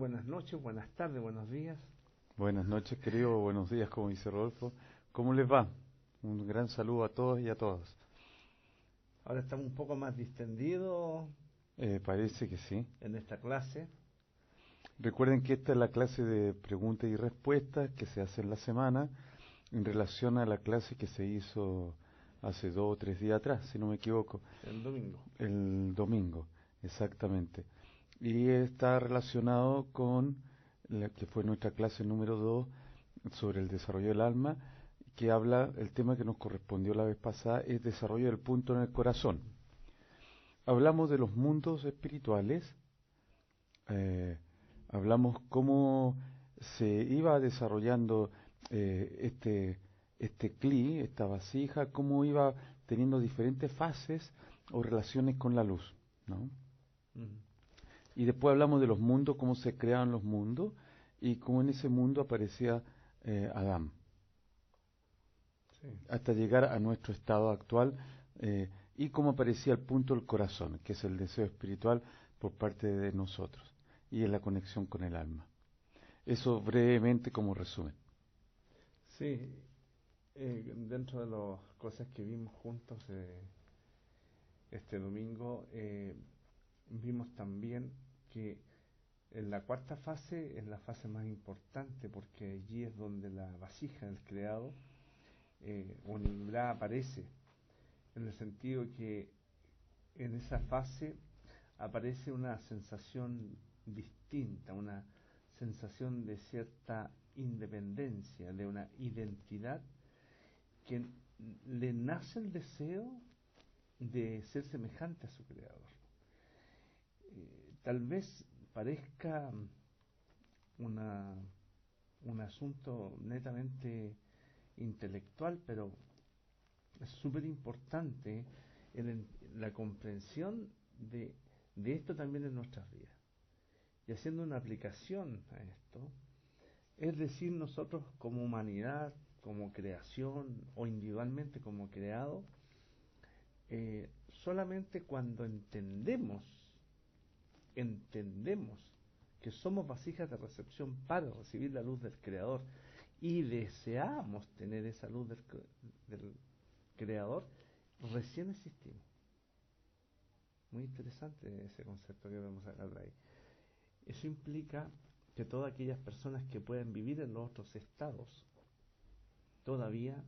buenas noches, buenas tardes, buenos días. Buenas noches, querido, buenos días, como dice Rodolfo. ¿Cómo les va? Un gran saludo a todos y a todas. Ahora estamos un poco más distendidos Parece que sí. en esta clase. Recuerden que esta es la clase de preguntas y respuestas que se hace en la semana en relación a la clase que se hizo hace 2 o 3 días atrás, si no me equivoco. El domingo. El domingo, exactamente. Y está relacionado con la que fue nuestra clase número 2 sobre el desarrollo del alma, que habla, el tema que nos correspondió la vez pasada, es desarrollo del punto en el corazón. Hablamos de los mundos espirituales, hablamos cómo se iba desarrollando este cli, esta vasija, cómo iba teniendo diferentes fases o relaciones con la luz, ¿no? Y después hablamos de los mundos, cómo se creaban los mundos y cómo en ese mundo aparecía Adán. Sí. Hasta llegar a nuestro estado actual y cómo aparecía el punto del corazón, que es el deseo espiritual por parte de nosotros y en la conexión con el alma. Eso brevemente como resumen. Sí, dentro de las cosas que vimos juntos este domingo, vimos también que en la cuarta fase es la fase más importante porque allí es donde la vasija del creado o Nimrá aparece, en el sentido que en esa fase aparece una sensación distinta, una sensación de cierta independencia, de una identidad que le nace el deseo de ser semejante a su creador. Tal vez parezca un asunto netamente intelectual, pero es súper importante la comprensión de esto también en nuestras vidas. Y haciendo una aplicación a esto, es decir, nosotros como humanidad, como creación o individualmente como creado, solamente cuando entendemos que somos vasijas de recepción para recibir la luz del Creador y deseamos tener esa luz del Creador, recién existimos. Muy interesante ese concepto que vamos a sacar de ahí. Eso implica que todas aquellas personas que pueden vivir en los otros estados todavía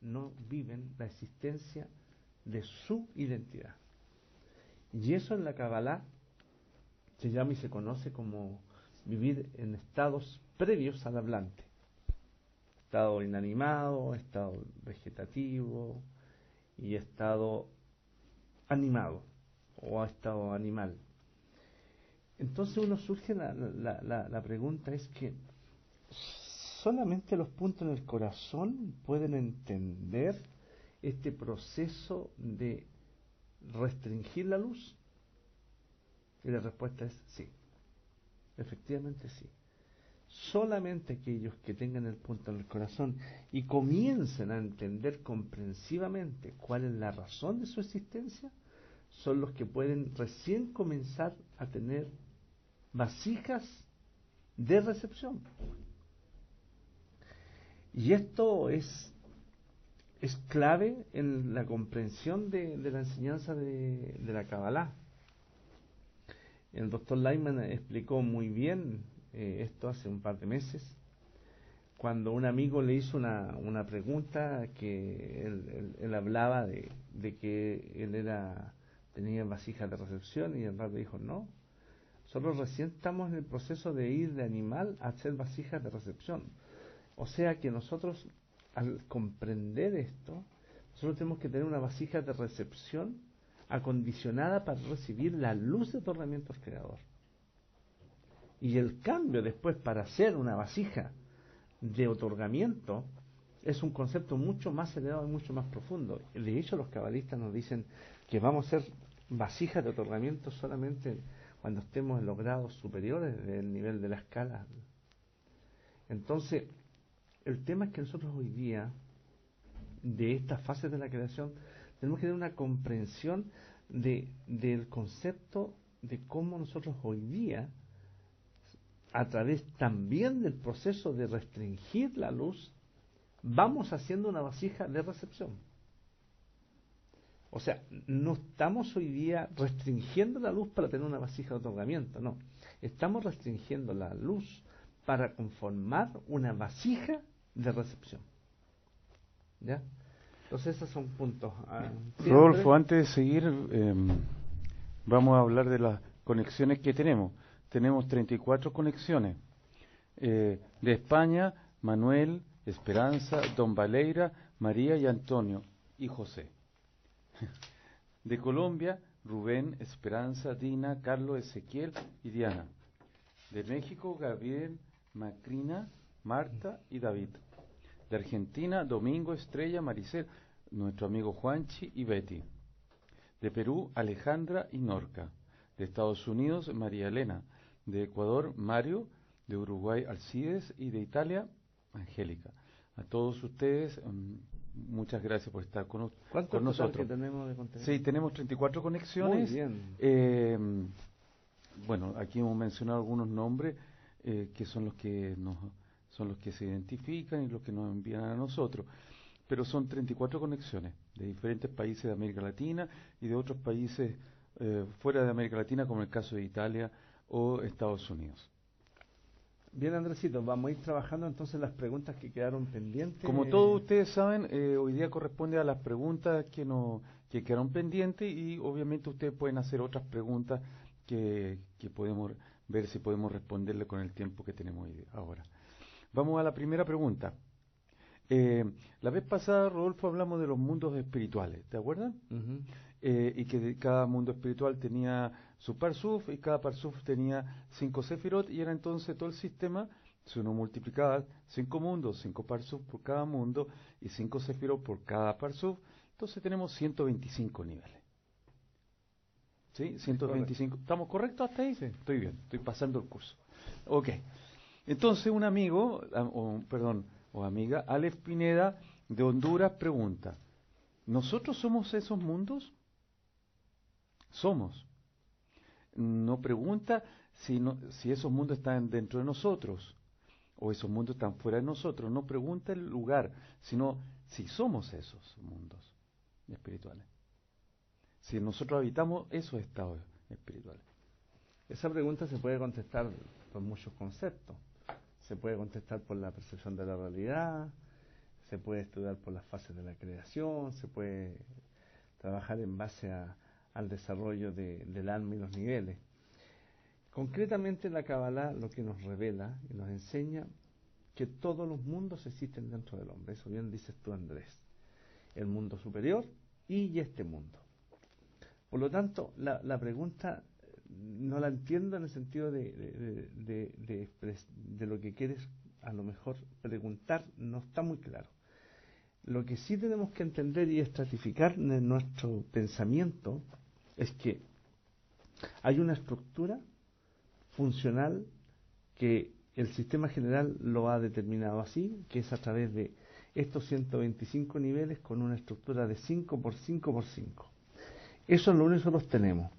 no viven la existencia de su identidad. Y eso en la Kabbalah se llama y se conoce como vivir en estados previos al hablante. Estado inanimado, estado vegetativo y estado animado o estado animal. Entonces uno surge la pregunta es que solamente los puntos en el corazón pueden entender este proceso de restringir la luz. Y la respuesta es sí, efectivamente sí. Solamente aquellos que tengan el punto en el corazón y comiencen a entender comprensivamente cuál es la razón de su existencia, son los que pueden recién comenzar a tener vasijas de recepción. Y esto es clave en la comprensión de la enseñanza de la Kabbalah. El doctor Lyman explicó muy bien esto hace un par de meses, cuando un amigo le hizo una pregunta que él hablaba de que él tenía vasijas de recepción, y el rabbi dijo, no, nosotros recién estamos en el proceso de ir de animal a ser vasijas de recepción. O sea que nosotros, al comprender esto, nosotros tenemos que tener una vasija de recepción acondicionada para recibir la luz de otorgamiento al Creador. Y el cambio después para ser una vasija de otorgamiento es un concepto mucho más elevado y mucho más profundo. De hecho, los cabalistas nos dicen que vamos a ser vasijas de otorgamiento solamente cuando estemos en los grados superiores del nivel de la escala. Entonces, el tema es que nosotros hoy día, de estas fases de la creación, tenemos que tener una comprensión del concepto de cómo nosotros hoy día a través también del proceso de restringir la luz, vamos haciendo una vasija de recepción. O sea, no estamos hoy día restringiendo la luz para tener una vasija de otorgamiento, no. Estamos restringiendo la luz para conformar una vasija de recepción. ¿Ya? Entonces esos son puntos. Rodolfo, antes de seguir, vamos a hablar de las conexiones que tenemos. Tenemos 34 conexiones. De España, Manuel, Esperanza, Don Valeira, María y Antonio, y José. De Colombia, Rubén, Esperanza, Dina, Carlos, Ezequiel y Diana. De México, Gabriel, Macrina, Marta y David. De Argentina, Domingo, Estrella, Maricel, nuestro amigo Juanchi y Betty. De Perú, Alejandra y Norca. De Estados Unidos, María Elena. De Ecuador, Mario. De Uruguay, Alcides. Y de Italia, Angélica. A todos ustedes, muchas gracias por estar con nosotros. Que tenemos de contenido? Sí, tenemos 34 conexiones. Muy bien. Bueno, aquí hemos mencionado algunos nombres que son los que se identifican y los que nos envían a nosotros. Pero son 34 conexiones de diferentes países de América Latina y de otros países fuera de América Latina, como el caso de Italia o Estados Unidos. Bien, Andresito, vamos a ir trabajando entonces las preguntas que quedaron pendientes. Como todos ustedes saben, hoy día corresponde a las preguntas que quedaron pendientes, y obviamente ustedes pueden hacer otras preguntas que podemos ver si podemos responderle con el tiempo que tenemos ahora. Vamos a la primera pregunta. La vez pasada, Rodolfo, hablamos de los mundos espirituales, ¿te acuerdas? Uh-huh. Y que cada mundo espiritual tenía su Parsuf, y cada Parsuf tenía 5 Sefirot, y era entonces todo el sistema. Si uno multiplicaba 5 mundos, 5 Parsuf por cada mundo, y 5 Sefirot por cada Parsuf, entonces tenemos 125 niveles. ¿Sí? 125. Correcto. ¿Estamos correctos hasta ahí? Sí. Estoy bien, estoy pasando el curso. Ok. Entonces un amigo, o amiga, Aleph Pineda de Honduras pregunta: ¿nosotros somos esos mundos? Somos. No pregunta si esos mundos están dentro de nosotros o esos mundos están fuera de nosotros. No pregunta el lugar, sino si somos esos mundos espirituales. Si nosotros habitamos esos estados espirituales. Esa pregunta se puede contestar por muchos conceptos. Se puede contestar por la percepción de la realidad, se puede estudiar por las fases de la creación, se puede trabajar en base al desarrollo del alma y los niveles. Concretamente, la Kabbalah lo que nos revela y nos enseña que todos los mundos existen dentro del hombre. Eso bien dices tú, Andrés. El mundo superior y este mundo. Por lo tanto, la pregunta no la entiendo en el sentido de lo que quieres a lo mejor preguntar, no está muy claro. Lo que sí tenemos que entender y estratificar en nuestro pensamiento es que hay una estructura funcional que el sistema general lo ha determinado así, que es a través de estos 125 niveles con una estructura de 5 por 5 por 5. Eso es lo único que nosotros tenemos.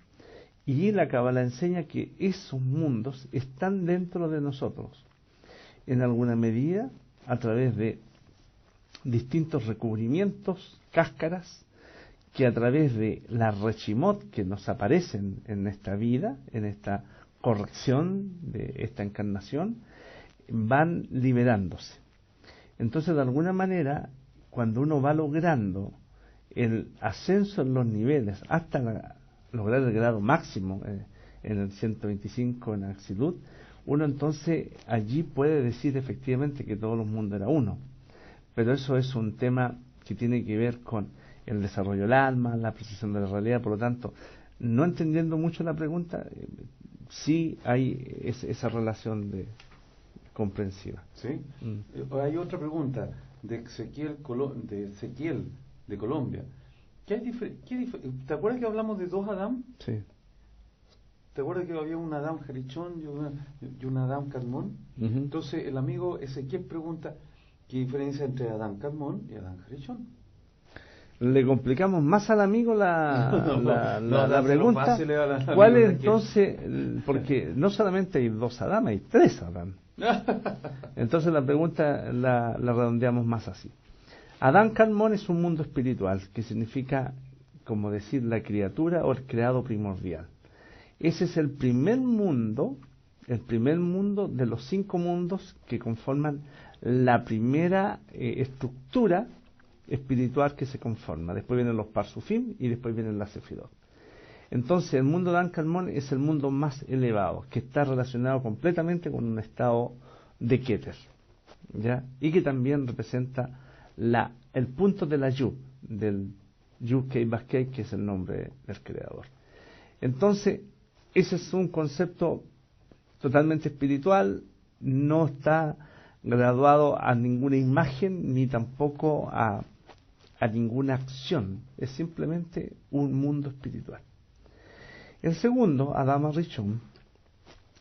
Y la Kabbalah enseña que esos mundos están dentro de nosotros, en alguna medida, a través de distintos recubrimientos, cáscaras, que a través de la reshimot que nos aparecen en esta vida, en esta corrección de esta encarnación, van liberándose. Entonces, de alguna manera, cuando uno va logrando el ascenso en los niveles hasta lograr el grado máximo en el 125 en Axilut, uno entonces allí puede decir efectivamente que todos los mundos era uno. Pero eso es un tema que tiene que ver con el desarrollo del alma, la precisión de la realidad. Por lo tanto, no entendiendo mucho la pregunta, sí hay esa relación comprensiva. ¿Sí? Hay otra pregunta de Ezequiel de Colombia. ¿Te acuerdas que hablamos de 2 Adán? Sí. ¿Te acuerdas que había un Adán Jerichón y un Adán Cadmón? Uh-huh. Entonces el amigo Ezequiel pregunta: ¿qué diferencia entre Adán Cadmón y Adán Jerichón? le complicamos más al amigo la pregunta. Fácil ¿Cuál es entonces? Porque no solamente hay dos Adán, hay tres Adán. Entonces la pregunta la redondeamos más así. Adán Carmón es un mundo espiritual, que significa, como decir, la criatura o el creado primordial. Ese es el primer mundo de los 5 mundos que conforman la primera estructura espiritual que se conforma. Después vienen los Parsufim y después vienen las Sefirot. Entonces el mundo de Adán Carmón es el mundo más elevado, que está relacionado completamente con un estado de Keter, ¿ya? Y que también representa el punto de la Yud, del Yud Kei Bas Kei, que es el nombre del creador. Entonces, ese es un concepto totalmente espiritual, no está graduado a ninguna imagen ni tampoco a ninguna acción, es simplemente un mundo espiritual. El segundo, Adama Rishon,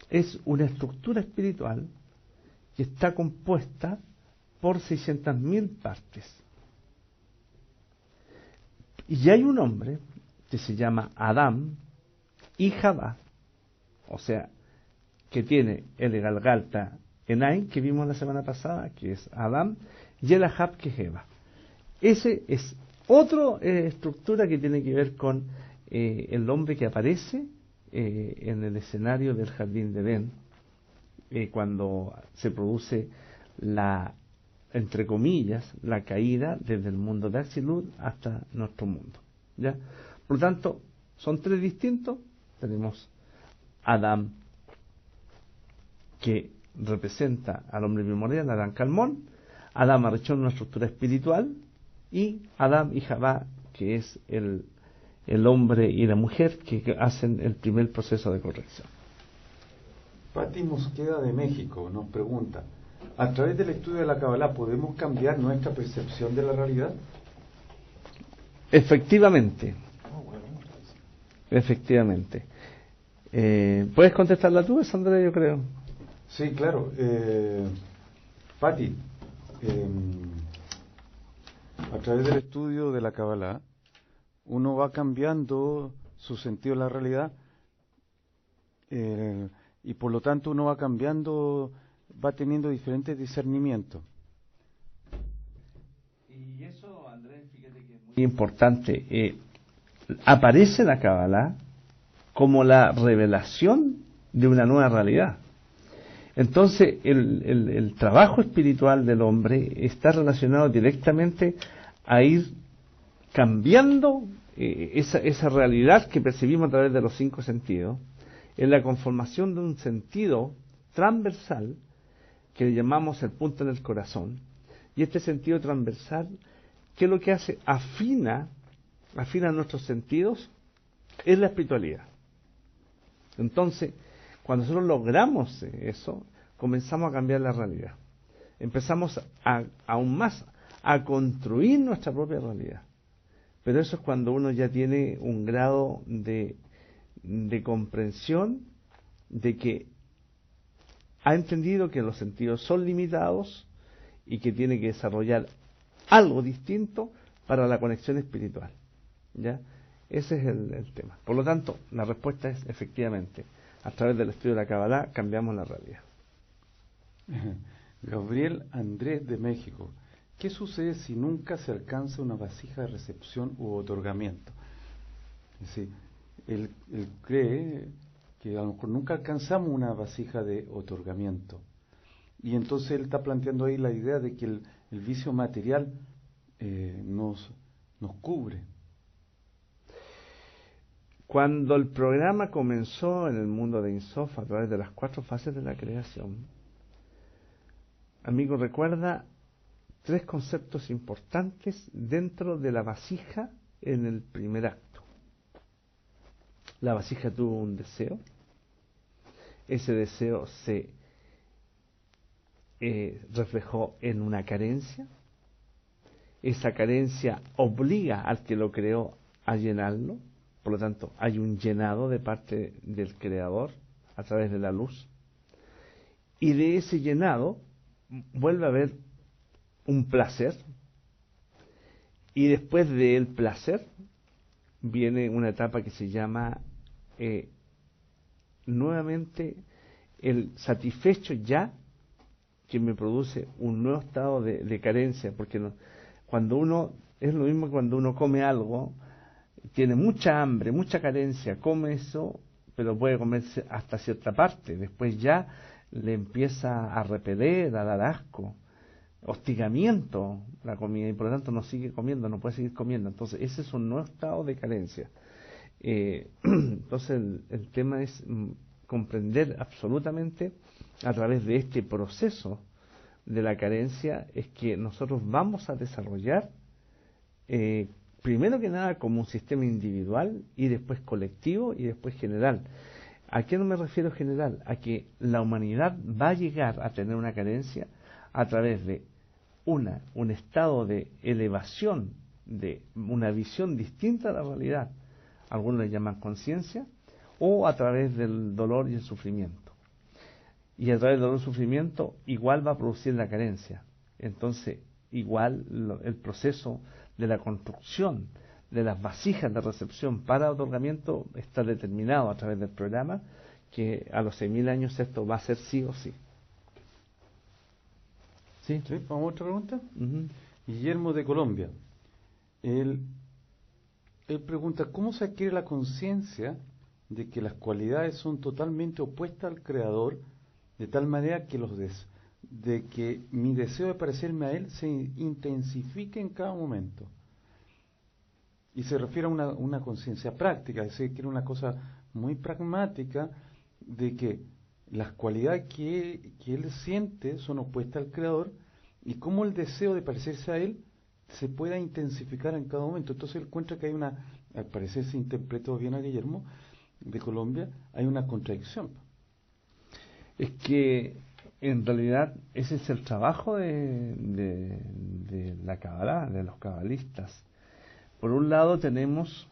es una estructura espiritual que está compuesta por 600.000 partes. Y hay un hombre que se llama Adán y Javá, o sea, que tiene el Galgalta Enai, que vimos la semana pasada, que es Adán, y el Ahab, que es Eva. Ese es otra estructura que tiene que ver con el hombre que aparece en el escenario del jardín de Edén, cuando se produce entre comillas, la caída desde el mundo de Atzilut hasta nuestro mundo, ¿ya? Por lo tanto, son 3 distintos. Tenemos Adán, que representa al hombre primordial, Adán Carmón, Adán Arrechón, una estructura espiritual, y Adán y Javá, que es el hombre y la mujer que hacen el primer proceso de corrección. Pati Mosqueda de México nos pregunta: ¿a través del estudio de la Kabbalah podemos cambiar nuestra percepción de la realidad? Efectivamente. ¿Puedes contestarla tú, Sandra? Yo creo. Sí, claro. Pati, a través del estudio de la Kabbalah, uno va cambiando su sentido de la realidad, y por lo tanto uno va cambiando, va teniendo diferentes discernimientos. Y eso, Andrés, fíjate que es muy importante. Aparece la Kabbalah como la revelación de una nueva realidad. Entonces, el trabajo espiritual del hombre está relacionado directamente a ir cambiando esa realidad que percibimos a través de los 5 sentidos, en la conformación de un sentido transversal que le llamamos el punto en el corazón. Y este sentido transversal, ¿qué es lo que hace? Afina nuestros sentidos, es la espiritualidad. Entonces, cuando nosotros logramos eso, comenzamos a cambiar la realidad. Empezamos aún más a construir nuestra propia realidad. Pero eso es cuando uno ya tiene un grado de comprensión de que ha entendido que los sentidos son limitados y que tiene que desarrollar algo distinto para la conexión espiritual, ¿ya? Ese es el tema. Por lo tanto, la respuesta es efectivamente, a través del estudio de la Kabbalah cambiamos la realidad. Gabriel Andrés de México: ¿qué sucede si nunca se alcanza una vasija de recepción u otorgamiento? Es decir, él cree que a lo mejor nunca alcanzamos una vasija de otorgamiento. Y entonces él está planteando ahí la idea de que el vicio material nos cubre. Cuando el programa comenzó en el mundo de Ein Sof a través de las 4 fases de la creación, amigo, recuerda 3 conceptos importantes dentro de la vasija en el primer acto. La vasija tuvo un deseo, ese deseo se reflejó en una carencia, esa carencia obliga al que lo creó a llenarlo, por lo tanto hay un llenado de parte del creador a través de la luz, y de ese llenado vuelve a haber un placer, Y después del placer viene una etapa que se llama nuevamente el satisfecho ya, que me produce un nuevo estado de carencia, porque cuando uno, es lo mismo que cuando uno come algo, tiene mucha hambre, mucha carencia, come eso, pero puede comerse hasta cierta parte, después ya le empieza a repeler, a dar asco, hostigamiento la comida, y por lo tanto no sigue comiendo, no puede seguir comiendo. Entonces ese es un nuevo estado de carencia. Entonces el tema es comprender absolutamente a través de este proceso de la carencia, es que nosotros vamos a desarrollar primero que nada como un sistema individual y después colectivo y después general. ¿A qué no me refiero general? A que la humanidad va a llegar a tener una carencia a través de un estado de elevación, de una visión distinta a la realidad, algunos le llaman conciencia, o a través del dolor y el sufrimiento. Y a través del dolor y el sufrimiento igual va a producir la carencia. Entonces, igual el proceso de la construcción de las vasijas de recepción para otorgamiento está determinado a través del programa, que a los 6.000 años esto va a ser sí o sí. ¿Sí? ¿Vamos a otra pregunta? Guillermo de Colombia. Él pregunta, ¿cómo se adquiere la conciencia de que las cualidades son totalmente opuestas al Creador, de tal manera que de que mi deseo de parecerme a Él se intensifique en cada momento? Y se refiere a una conciencia práctica, es decir, que era una cosa muy pragmática de que las cualidades que él siente son opuestas al Creador y cómo el deseo de parecerse a Él se pueda intensificar en cada momento. Entonces él encuentra que hay al parecer se interpretó bien a Guillermo de Colombia, hay una contradicción. Es que en realidad ese es el trabajo de la Kabbalah, de los cabalistas. Por un lado tenemos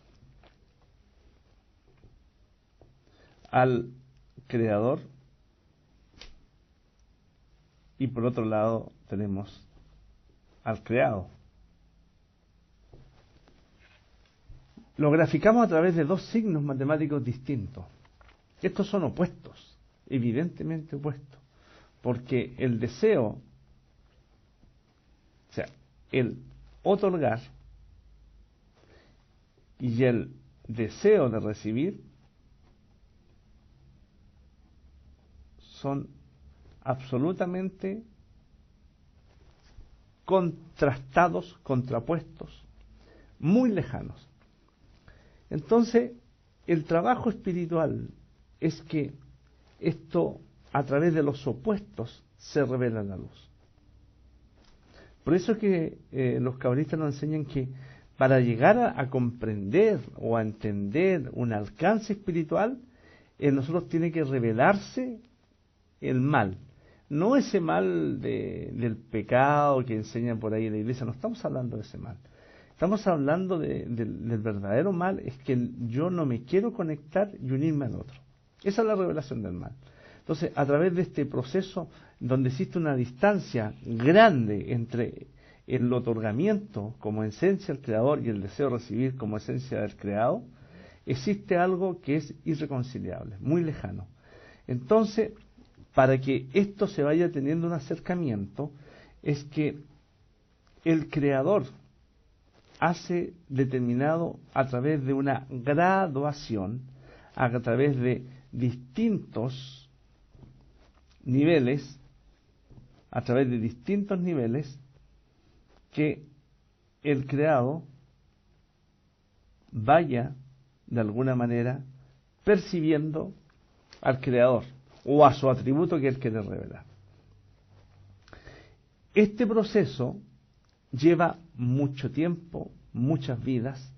al Creador y por otro lado tenemos al creado. Lo graficamos a través de dos signos matemáticos distintos. Estos son opuestos, evidentemente opuestos, porque el deseo, o sea, el otorgar y el deseo de recibir son absolutamente contrastados, contrapuestos, muy lejanos. Entonces, el trabajo espiritual es que esto, a través de los opuestos, se revela la luz. Por eso es que los cabalistas nos enseñan que para llegar a comprender o a entender un alcance espiritual, en nosotros tiene que revelarse el mal. No ese mal del pecado que enseñan por ahí en la iglesia, no estamos hablando de ese mal. Estamos hablando del verdadero mal, es que yo no me quiero conectar y unirme al otro. Esa es la revelación del mal. Entonces, a través de este proceso, donde existe una distancia grande entre el otorgamiento como esencia del creador y el deseo de recibir como esencia del creado, existe algo que es irreconciliable, muy lejano. Entonces, para que esto se vaya teniendo un acercamiento, es que el creador hace determinado a través de una graduación, a través de distintos niveles, que el creado vaya de alguna manera percibiendo al creador o a su atributo que él quiere revelar. Este proceso lleva mucho tiempo, muchas vidas,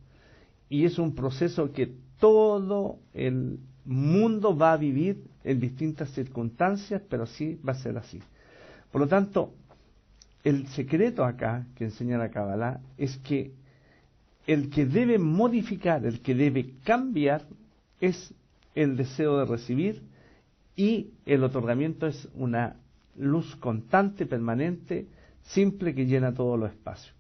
y es un proceso que todo el mundo va a vivir en distintas circunstancias, pero sí va a ser así. Por lo tanto, el secreto acá que enseña la Kabbalah es que el que debe modificar, el que debe cambiar, es el deseo de recibir, y el otorgamiento es una luz constante, permanente, simple, que llena todos los espacios.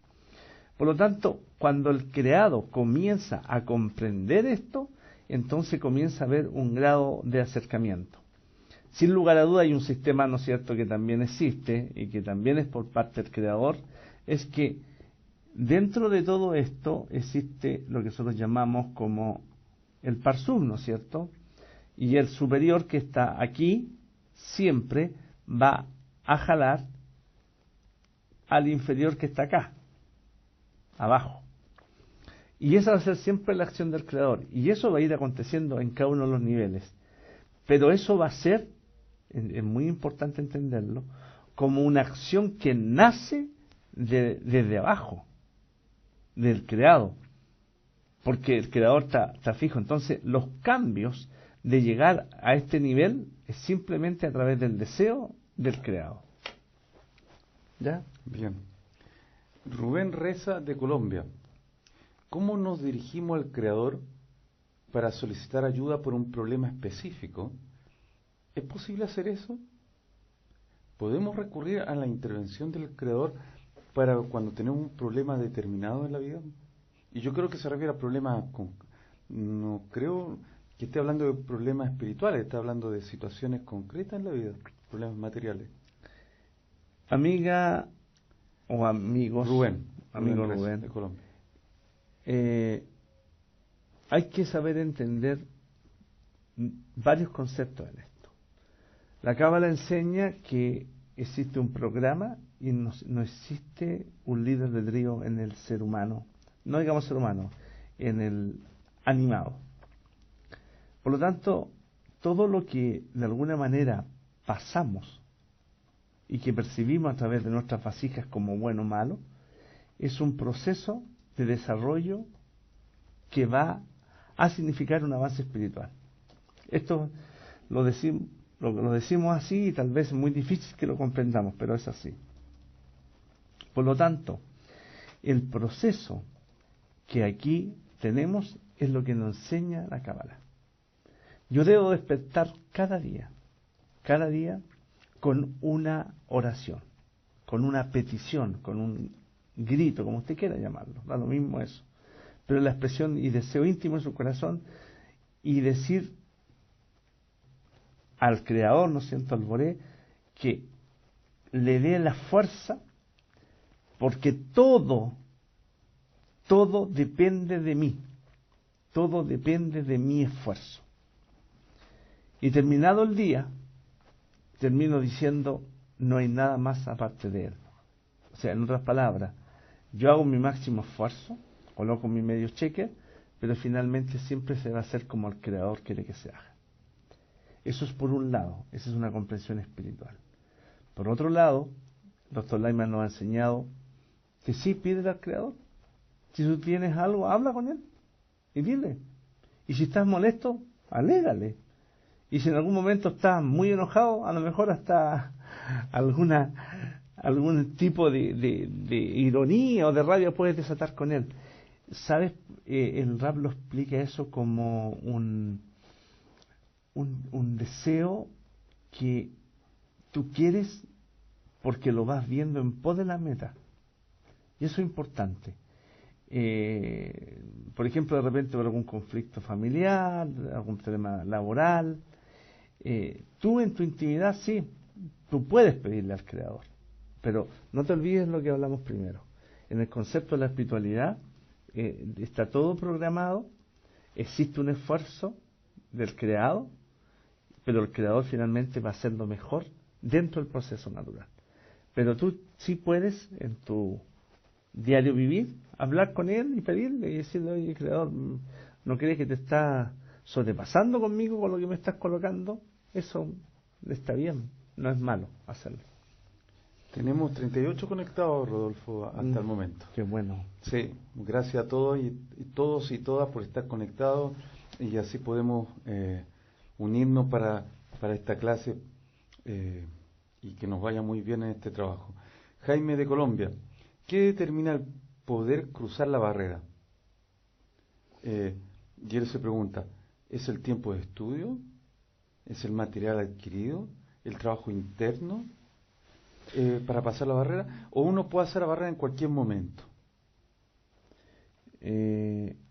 Por lo tanto, cuando el creado comienza a comprender esto, entonces comienza a haber un grado de acercamiento. Sin lugar a duda hay un sistema, ¿no es cierto?, que también existe y que también es por parte del creador, es que dentro de todo esto existe lo que nosotros llamamos como el Parsum, ¿no es cierto? Y el superior que está aquí siempre va a jalar al inferior que está acá, abajo. Y esa va a ser siempre la acción del creador. Y eso va a ir aconteciendo en cada uno de los niveles. Pero eso va a ser, es muy importante entenderlo, como una acción que nace desde abajo, del creado. Porque el creador está fijo. Entonces, los cambios de llegar a este nivel es simplemente a través del deseo del creado. ¿Ya? Bien. Rubén Reza, de Colombia. ¿Cómo nos dirigimos al Creador para solicitar ayuda por un problema específico? ¿Es posible hacer eso? ¿Podemos recurrir a la intervención del Creador para cuando tenemos un problema determinado en la vida? Y yo creo que se refiere a problemas, no creo que esté hablando de problemas espirituales, está hablando de situaciones concretas en la vida, problemas materiales. Amiga o amigos, amigo Rubén, de Colombia. Hay que saber entender varios conceptos en esto. La Cábala enseña que existe un programa y no existe un libre albedrío en el ser humano, no digamos ser humano, en el animado. Por lo tanto, todo lo que de alguna manera pasamos y que percibimos a través de nuestras vasijas como bueno o malo, es un proceso de desarrollo que va a significar un avance espiritual. Esto lo decimos así y tal vez es muy difícil que lo comprendamos, pero es así. Por lo tanto, el proceso que aquí tenemos es lo que nos enseña la Cábala. Yo debo despertar cada día, con una oración, con una petición, con un grito, como usted quiera llamarlo, da lo mismo eso. Pero la expresión y deseo íntimo en su corazón y decir al Creador, ¿no siento al Boré, que le dé la fuerza, porque todo depende de mí, todo depende de mi esfuerzo. Y terminado el día, termino diciendo, no hay nada más aparte de Él. O sea, en otras palabras, yo hago mi máximo esfuerzo, coloco mi medio cheque, pero finalmente siempre se va a hacer como el Creador quiere que se haga. Eso es por un lado, esa es una comprensión espiritual. Por otro lado, el Dr. Lyman nos ha enseñado que sí, pídele al Creador. Si tú tienes algo, habla con Él y dile. Y si estás molesto, alégale. Y si en algún momento estás muy enojado, a lo mejor hasta algún tipo de ironía o de rabia puedes desatar con Él. ¿Sabes? El Rab lo explica eso como un deseo que tú quieres porque lo vas viendo en pos de la meta. Y eso es importante. Por ejemplo, de repente por algún conflicto familiar, algún problema laboral, tú en tu intimidad sí, tú puedes pedirle al Creador, pero no te olvides lo que hablamos primero. En el concepto de la espiritualidad está todo programado, existe un esfuerzo del creado, pero el Creador finalmente va a hacer lo mejor dentro del proceso natural. Pero tú sí puedes en tu diario vivir, hablar con Él y pedirle y decirle, oye, Creador, ¿no crees que te está sobrepasando conmigo con lo que me estás colocando? Eso está bien, no es malo hacerlo. Tenemos 38 conectados, Rodolfo, hasta el momento. Qué bueno. Sí, gracias a todos y todos y todas por estar conectados y así podemos unirnos para esta clase y que nos vaya muy bien en este trabajo. Jaime, de Colombia, ¿qué determina el poder cruzar la barrera? Y él se pregunta, ¿es el tiempo de estudio? ¿Es el material adquirido? ¿El trabajo interno para pasar la barrera? ¿O uno puede hacer la barrera en cualquier momento?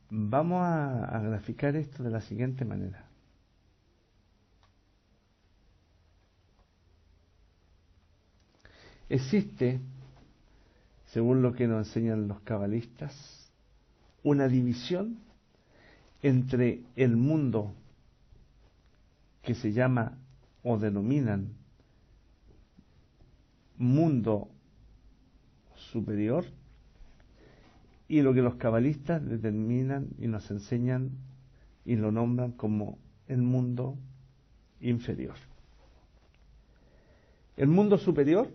Vamos a graficar esto de la siguiente manera. Existe, según lo que nos enseñan los cabalistas, una división entre el mundo que se llama o denominan mundo superior y lo que los cabalistas determinan y nos enseñan y lo nombran como el mundo inferior. El mundo superior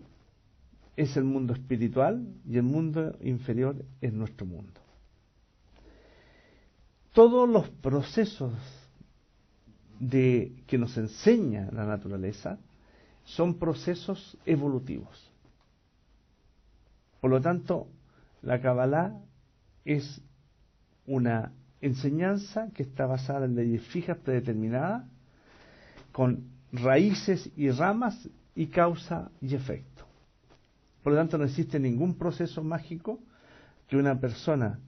es el mundo espiritual y el mundo inferior es nuestro mundo. Todos los procesos que nos enseña la naturaleza son procesos evolutivos. Por lo tanto, la Kabbalah es una enseñanza que está basada en leyes fijas predeterminadas, con raíces y ramas y causa y efecto. Por lo tanto, no existe ningún proceso mágico que una persona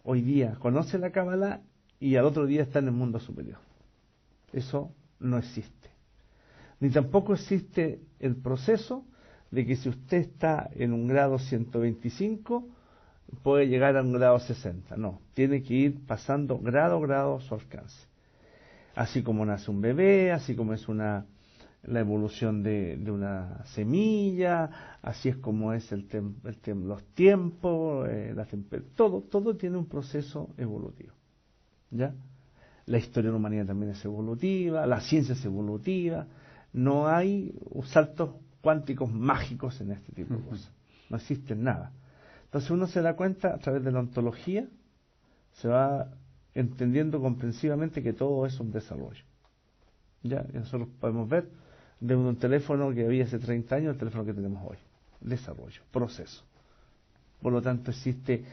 hoy día conoce la Kabbalah y al otro día está en el mundo superior. Eso no existe. Ni tampoco existe el proceso de que si usted está en un grado 125 puede llegar a un grado 60. No, tiene que ir pasando grado a grado a su alcance. Así como nace un bebé, así como es la evolución de una semilla, así es como es los tiempos, todo tiene un proceso evolutivo. ¿Ya? La historia de la humanidad también es evolutiva, la ciencia es evolutiva, no hay saltos cuánticos mágicos en este tipo de cosas, no existe nada. Entonces uno se da cuenta a través de la ontología, se va entendiendo comprensivamente que todo es un desarrollo. Ya, y nosotros podemos ver de un teléfono que había hace 30 años el teléfono que tenemos hoy. Desarrollo, proceso. Por lo tanto existe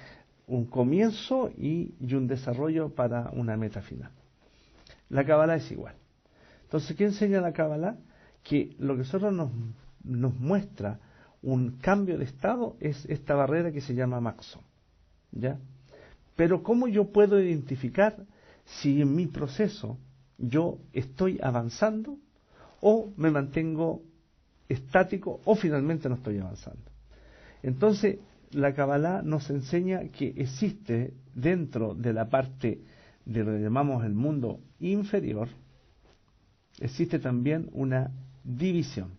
un comienzo y un desarrollo para una meta final. La Kabbalah es igual. Entonces, ¿qué enseña la Kabbalah? Que lo que nosotros nos muestra un cambio de estado es esta barrera que se llama Maxon. ¿Ya? Pero ¿cómo yo puedo identificar si en mi proceso yo estoy avanzando o me mantengo estático o finalmente no estoy avanzando? Entonces, la Kabbalah nos enseña que existe dentro de la parte de lo que llamamos el mundo inferior, existe también una división.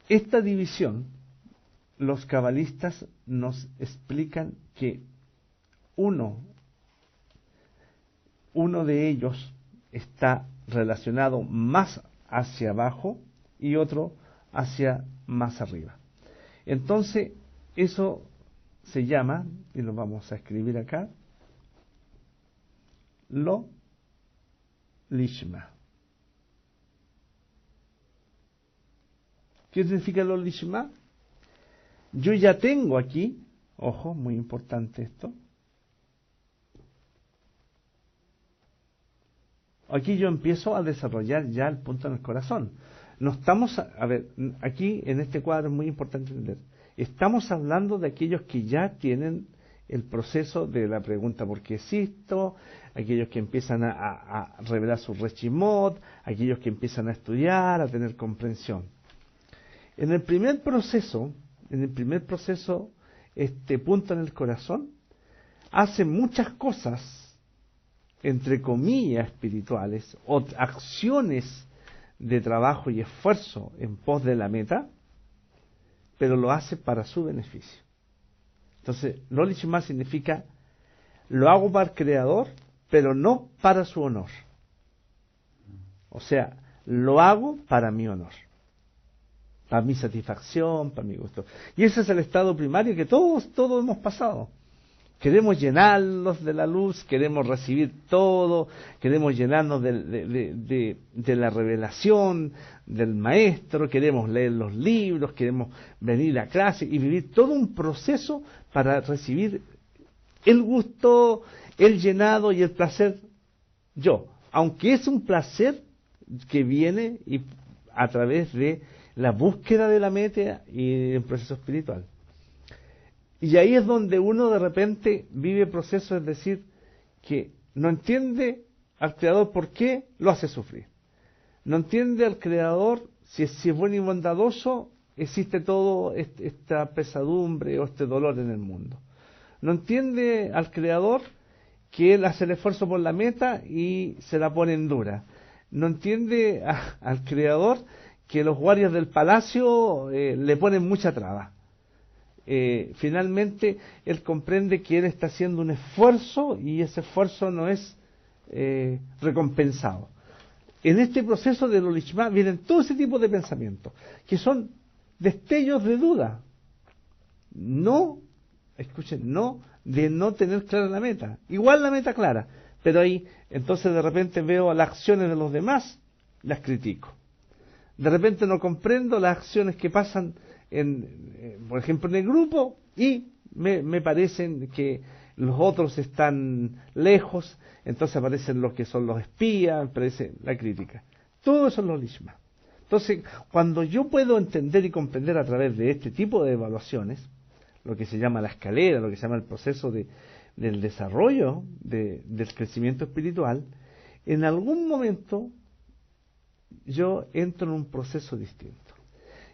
Esta división, los cabalistas nos explican que uno de ellos está relacionado más hacia abajo y otro hacia más arriba. Entonces, eso se llama, y lo vamos a escribir acá, lo lishma. ¿Qué significa lo lishma? Yo ya tengo aquí, ojo, muy importante esto, aquí yo empiezo a desarrollar ya el punto en el corazón. No estamos, a ver, aquí en este cuadro es muy importante entender, estamos hablando de aquellos que ya tienen el proceso de la pregunta ¿por qué existo? Aquellos que empiezan a revelar su reshimot, aquellos que empiezan a estudiar, a tener comprensión. En el primer proceso, este punto en el corazón hace muchas cosas, entre comillas, espirituales, o acciones de trabajo y esfuerzo en pos de la meta, pero lo hace para su beneficio. Entonces, lo lishma significa, lo hago para el Creador, pero no para su honor. O sea, lo hago para mi honor, para mi satisfacción, para mi gusto. Y ese es el estado primario que todos hemos pasado. Queremos llenarnos de la luz, queremos recibir todo, queremos llenarnos de la revelación del maestro, queremos leer los libros, queremos venir a clase y vivir todo un proceso para recibir el gusto, el llenado y el placer yo. Aunque es un placer que viene a través de la búsqueda de la meta y el proceso espiritual. Y ahí es donde uno de repente vive procesos, es decir, que no entiende al Creador por qué lo hace sufrir. No entiende al Creador si es bueno y bondadoso, existe todo esta pesadumbre o este dolor en el mundo. No entiende al Creador que Él hace el esfuerzo por la meta y se la pone en dura. No entiende al Creador que los guardias del palacio le ponen mucha traba. Finalmente, Él comprende que Él está haciendo un esfuerzo y ese esfuerzo no es recompensado. En este proceso de lo lishma vienen todo ese tipo de pensamientos, que son destellos de duda. No, escuchen, no de no tener clara la meta. Igual la meta clara, pero ahí entonces de repente veo las acciones de los demás, las critico. De repente no comprendo las acciones que pasan, por ejemplo, en el grupo, y me parecen que los otros están lejos, entonces aparecen los que son los espías, aparece la crítica. Todo eso es lo lishma. Entonces, cuando yo puedo entender y comprender a través de este tipo de evaluaciones, lo que se llama la escalera, lo que se llama el proceso del desarrollo, del crecimiento espiritual, en algún momento yo entro en un proceso distinto.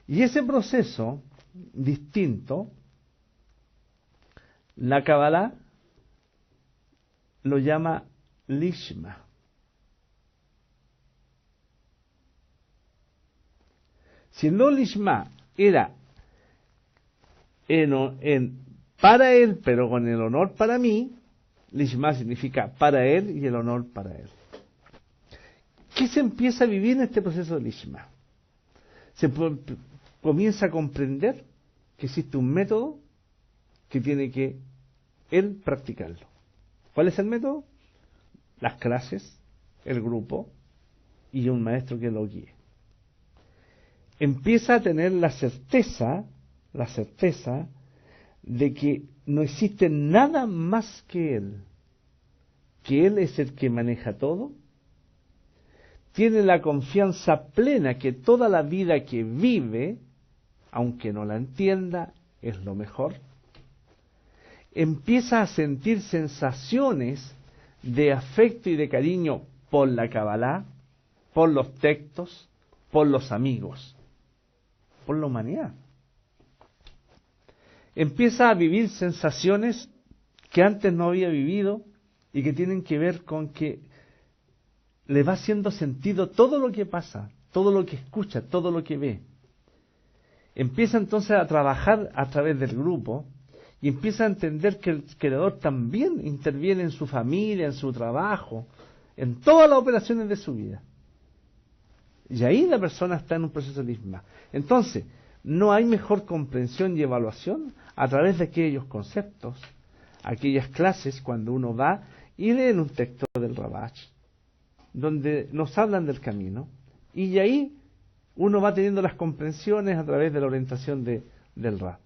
Y ese proceso distinto, la Kabbalah lo llama lishma. Si no lishma era para él, pero con el honor para mí, lishma significa para él y el honor para él. ¿Qué se empieza a vivir en este proceso de lishma? Se comienza a comprender que existe un método que tiene que él practicarlo. ¿Cuál es el método? Las clases, el grupo y un maestro que lo guíe. Empieza a tener la certeza de que no existe nada más que él es el que maneja todo. Tiene la confianza plena que toda la vida que vive, aunque no la entienda, es lo mejor. Empieza a sentir sensaciones de afecto y de cariño por la Kabbalah, por los textos, por los amigos, por la humanidad. Empieza a vivir sensaciones que antes no había vivido y que tienen que ver con que le va haciendo sentido todo lo que pasa, todo lo que escucha, todo lo que ve. Empieza entonces a trabajar a través del grupo y empieza a entender que el Creador también interviene en su familia, en su trabajo, en todas las operaciones de su vida. Y ahí la persona está en un proceso de lishma. Entonces, no hay mejor comprensión y evaluación a través de aquellos conceptos, aquellas clases cuando uno va y lee un texto del Rabach, donde nos hablan del camino, y ahí uno va teniendo las comprensiones a través de la orientación del Rab.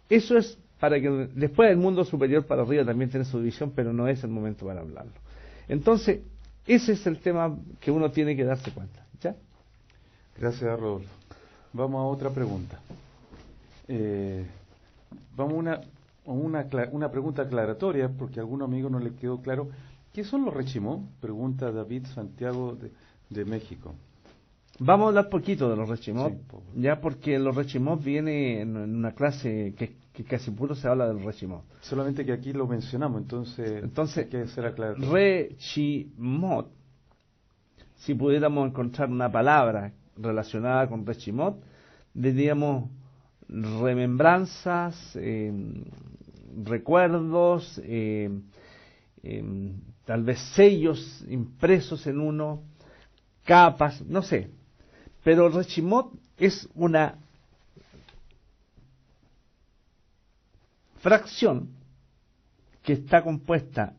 Eso es para que después el mundo superior para arriba también tiene su división, pero no es el momento para hablarlo. Entonces, ese es el tema que uno tiene que darse cuenta. ¿Ya? Gracias, Rodolfo. Vamos a otra pregunta. Vamos a una pregunta aclaratoria, porque a algún amigo no le quedó claro. ¿Qué son los rechimó? Pregunta David Santiago de México. Vamos a hablar poquito de los rechimot, Sí, ya porque los rechimot viene en una clase que casi puro se habla del rechimot. Solamente que aquí lo mencionamos, entonces hay que ser aclaratorio. Rechimot, si pudiéramos encontrar una palabra relacionada con rechimot, diríamos remembranzas, recuerdos, tal vez sellos impresos en uno, capas, no sé. Pero el rechimot es una fracción que está compuesta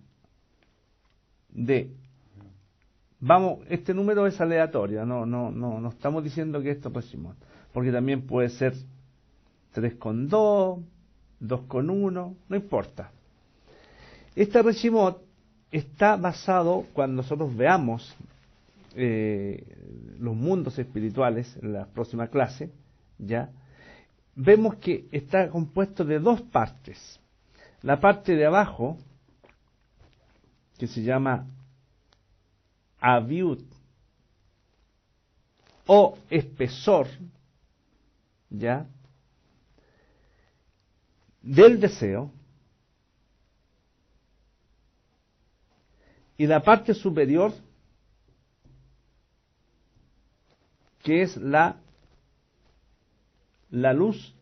de, este número es aleatorio, no estamos diciendo que esto es rechimot, porque también puede ser 3,2, 2,1, no importa. Este rechimot está basado, cuando nosotros veamos los mundos espirituales en la próxima clase, ya, vemos que está compuesto de dos partes. La parte de abajo, que se llama aviut o espesor, ya, del deseo, y la parte superior, que es la luz,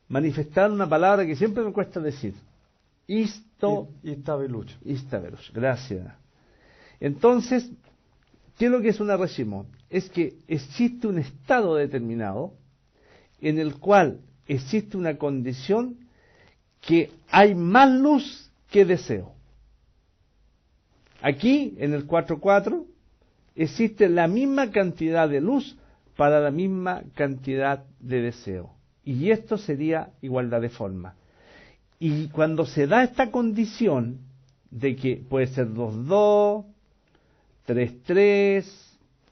manifestar una palabra que siempre me cuesta decir. Istaveluch. Gracias. Entonces, ¿qué es lo que es una reshimon? Es que existe un estado determinado en el cual existe una condición que hay más luz que deseo. Aquí, en el 4.4, existe la misma cantidad de luz para la misma cantidad de deseo. Y esto sería igualdad de forma. Y cuando se da esta condición de que puede ser 2.2, 3.3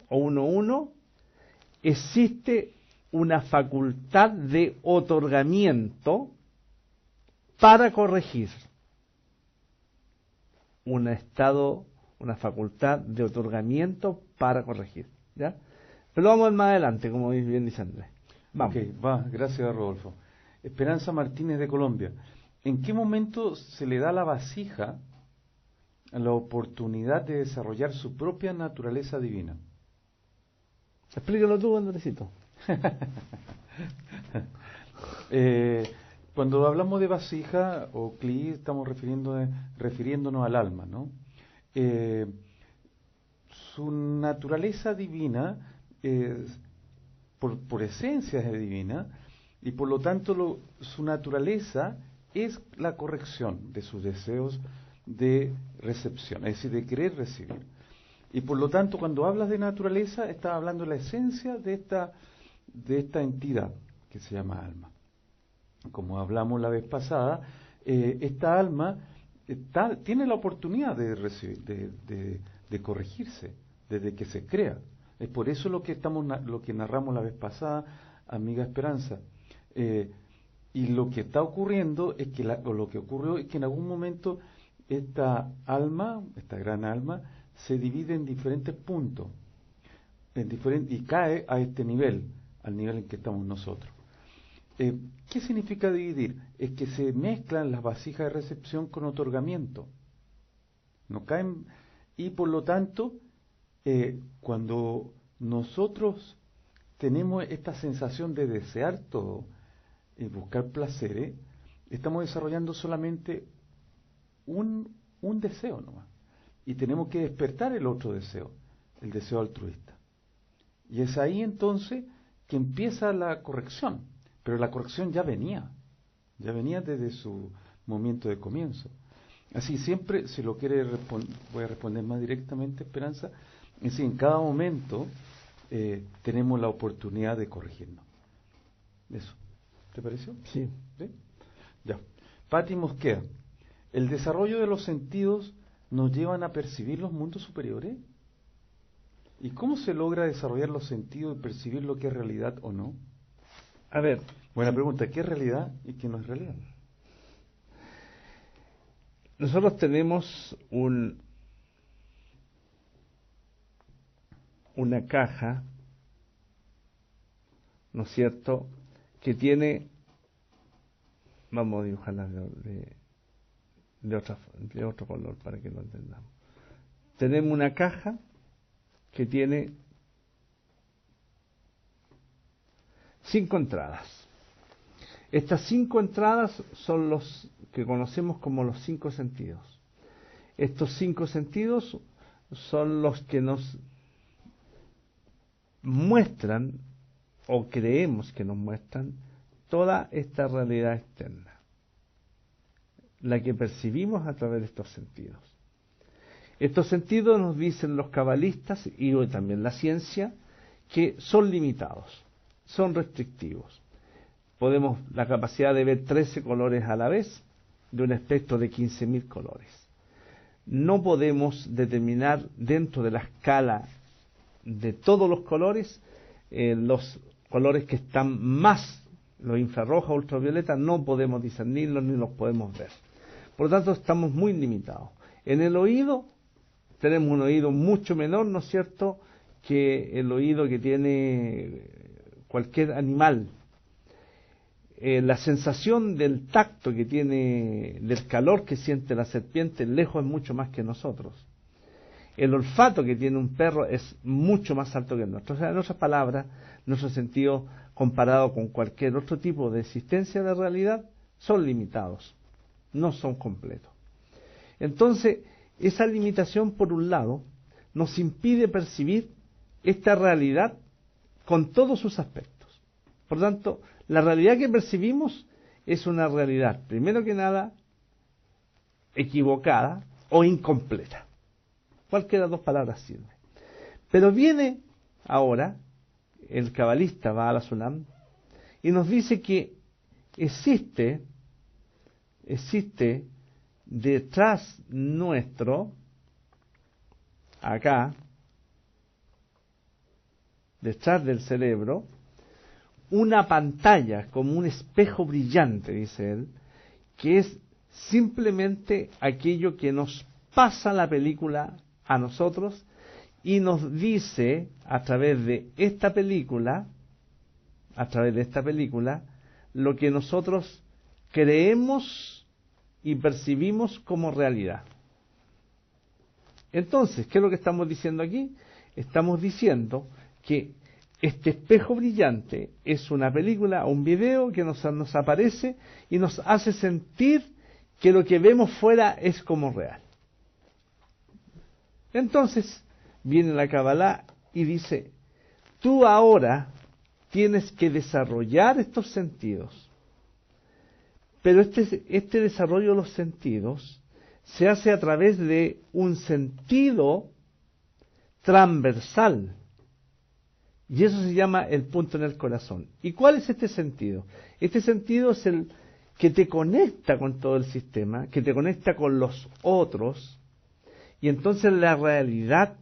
o 1.1, existe una facultad de otorgamiento para corregir. Una facultad de otorgamiento para corregir, ¿ya? Pero vamos a ver más adelante, como bien dice Andrés. Vamos. Ok, gracias Rodolfo. Esperanza Martínez de Colombia. ¿En qué momento se le da a la vasija la oportunidad de desarrollar su propia naturaleza divina? Explícalo tú, Andresito. Cuando hablamos de vasija o cli, estamos refiriéndonos al alma, ¿no? Su naturaleza divina, por esencia es divina, y por lo tanto su naturaleza es la corrección de sus deseos de recepción, es decir, de querer recibir. Y por lo tanto, cuando hablas de naturaleza, estás hablando de la esencia de esta entidad que se llama alma. Como hablamos la vez pasada, esta alma tiene la oportunidad de recibir, de corregirse desde que se crea. Es por eso lo que narramos la vez pasada, amiga Esperanza. Y lo que está ocurriendo es que lo que ocurrió es que en algún momento esta alma, esta gran alma, se divide en diferentes puntos y cae a este nivel, al nivel en que estamos nosotros. ¿Qué significa dividir? Es que se mezclan las vasijas de recepción con otorgamiento. No caen, y por lo tanto, cuando nosotros tenemos esta sensación de desear todo y buscar placeres, estamos desarrollando solamente un deseo nomás. Y tenemos que despertar el otro deseo, el deseo altruista. Y es ahí entonces que empieza la corrección. Pero la corrección ya venía desde su momento de comienzo. Así siempre, si lo quiere voy a responder más directamente, Esperanza, es decir, en cada momento tenemos la oportunidad de corregirnos. Eso, ¿te pareció? Sí. ¿Sí? Ya. Pati Mosqueda, ¿el desarrollo de los sentidos nos llevan a percibir los mundos superiores? ¿Y cómo se logra desarrollar los sentidos y percibir lo que es realidad o no? A ver. Buena pregunta. ¿Qué es realidad y qué no es realidad? Nosotros tenemos una caja, ¿no es cierto?, que tiene, vamos a dibujarla de otro color para que lo entendamos. Tenemos una caja que tiene 5 entradas. Estas 5 entradas son los que conocemos como los 5 sentidos. Estos 5 sentidos son los que nos muestran, o creemos que nos muestran, toda esta realidad externa, la que percibimos a través de estos sentidos. Estos sentidos nos dicen los cabalistas y hoy también la ciencia que son limitados, son restrictivos. Podemos la capacidad de ver 13 colores a la vez de un espectro de 15.000 colores. No podemos determinar dentro de la escala de todos los colores, los colores que están más, los infrarrojos, ultravioletas, no podemos discernirlos ni los podemos ver. Por lo tanto, estamos muy limitados. En el oído, tenemos un oído mucho menor, ¿no es cierto?, que el oído que tiene cualquier animal. La sensación del tacto que tiene, del calor que siente la serpiente, lejos es mucho más que nosotros. El olfato que tiene un perro es mucho más alto que el nuestro. O sea, en otras palabras, nuestro sentido comparado con cualquier otro tipo de existencia de realidad son limitados, no son completos. Entonces, esa limitación, por un lado, nos impide percibir esta realidad con todos sus aspectos. Por tanto, la realidad que percibimos es una realidad, primero que nada, equivocada o incompleta. Cualquiera de las dos palabras sirve. Pero viene ahora el cabalista Baal HaSulam y nos dice que existe detrás nuestro, acá, detrás del cerebro, una pantalla como un espejo brillante, dice él, que es simplemente aquello que nos pasa la película a nosotros y nos dice a través de esta película, lo que nosotros creemos y percibimos como realidad. Entonces, ¿qué es lo que estamos diciendo aquí? Estamos diciendo que este espejo brillante es una película, un video que nos aparece y nos hace sentir que lo que vemos fuera es como real. Entonces, viene la Kabbalah y dice, tú ahora tienes que desarrollar estos sentidos. Pero este desarrollo de los sentidos se hace a través de un sentido transversal. Y eso se llama el punto en el corazón. ¿Y cuál es este sentido? Este sentido es el que te conecta con todo el sistema, que te conecta con los otros, y entonces la realidad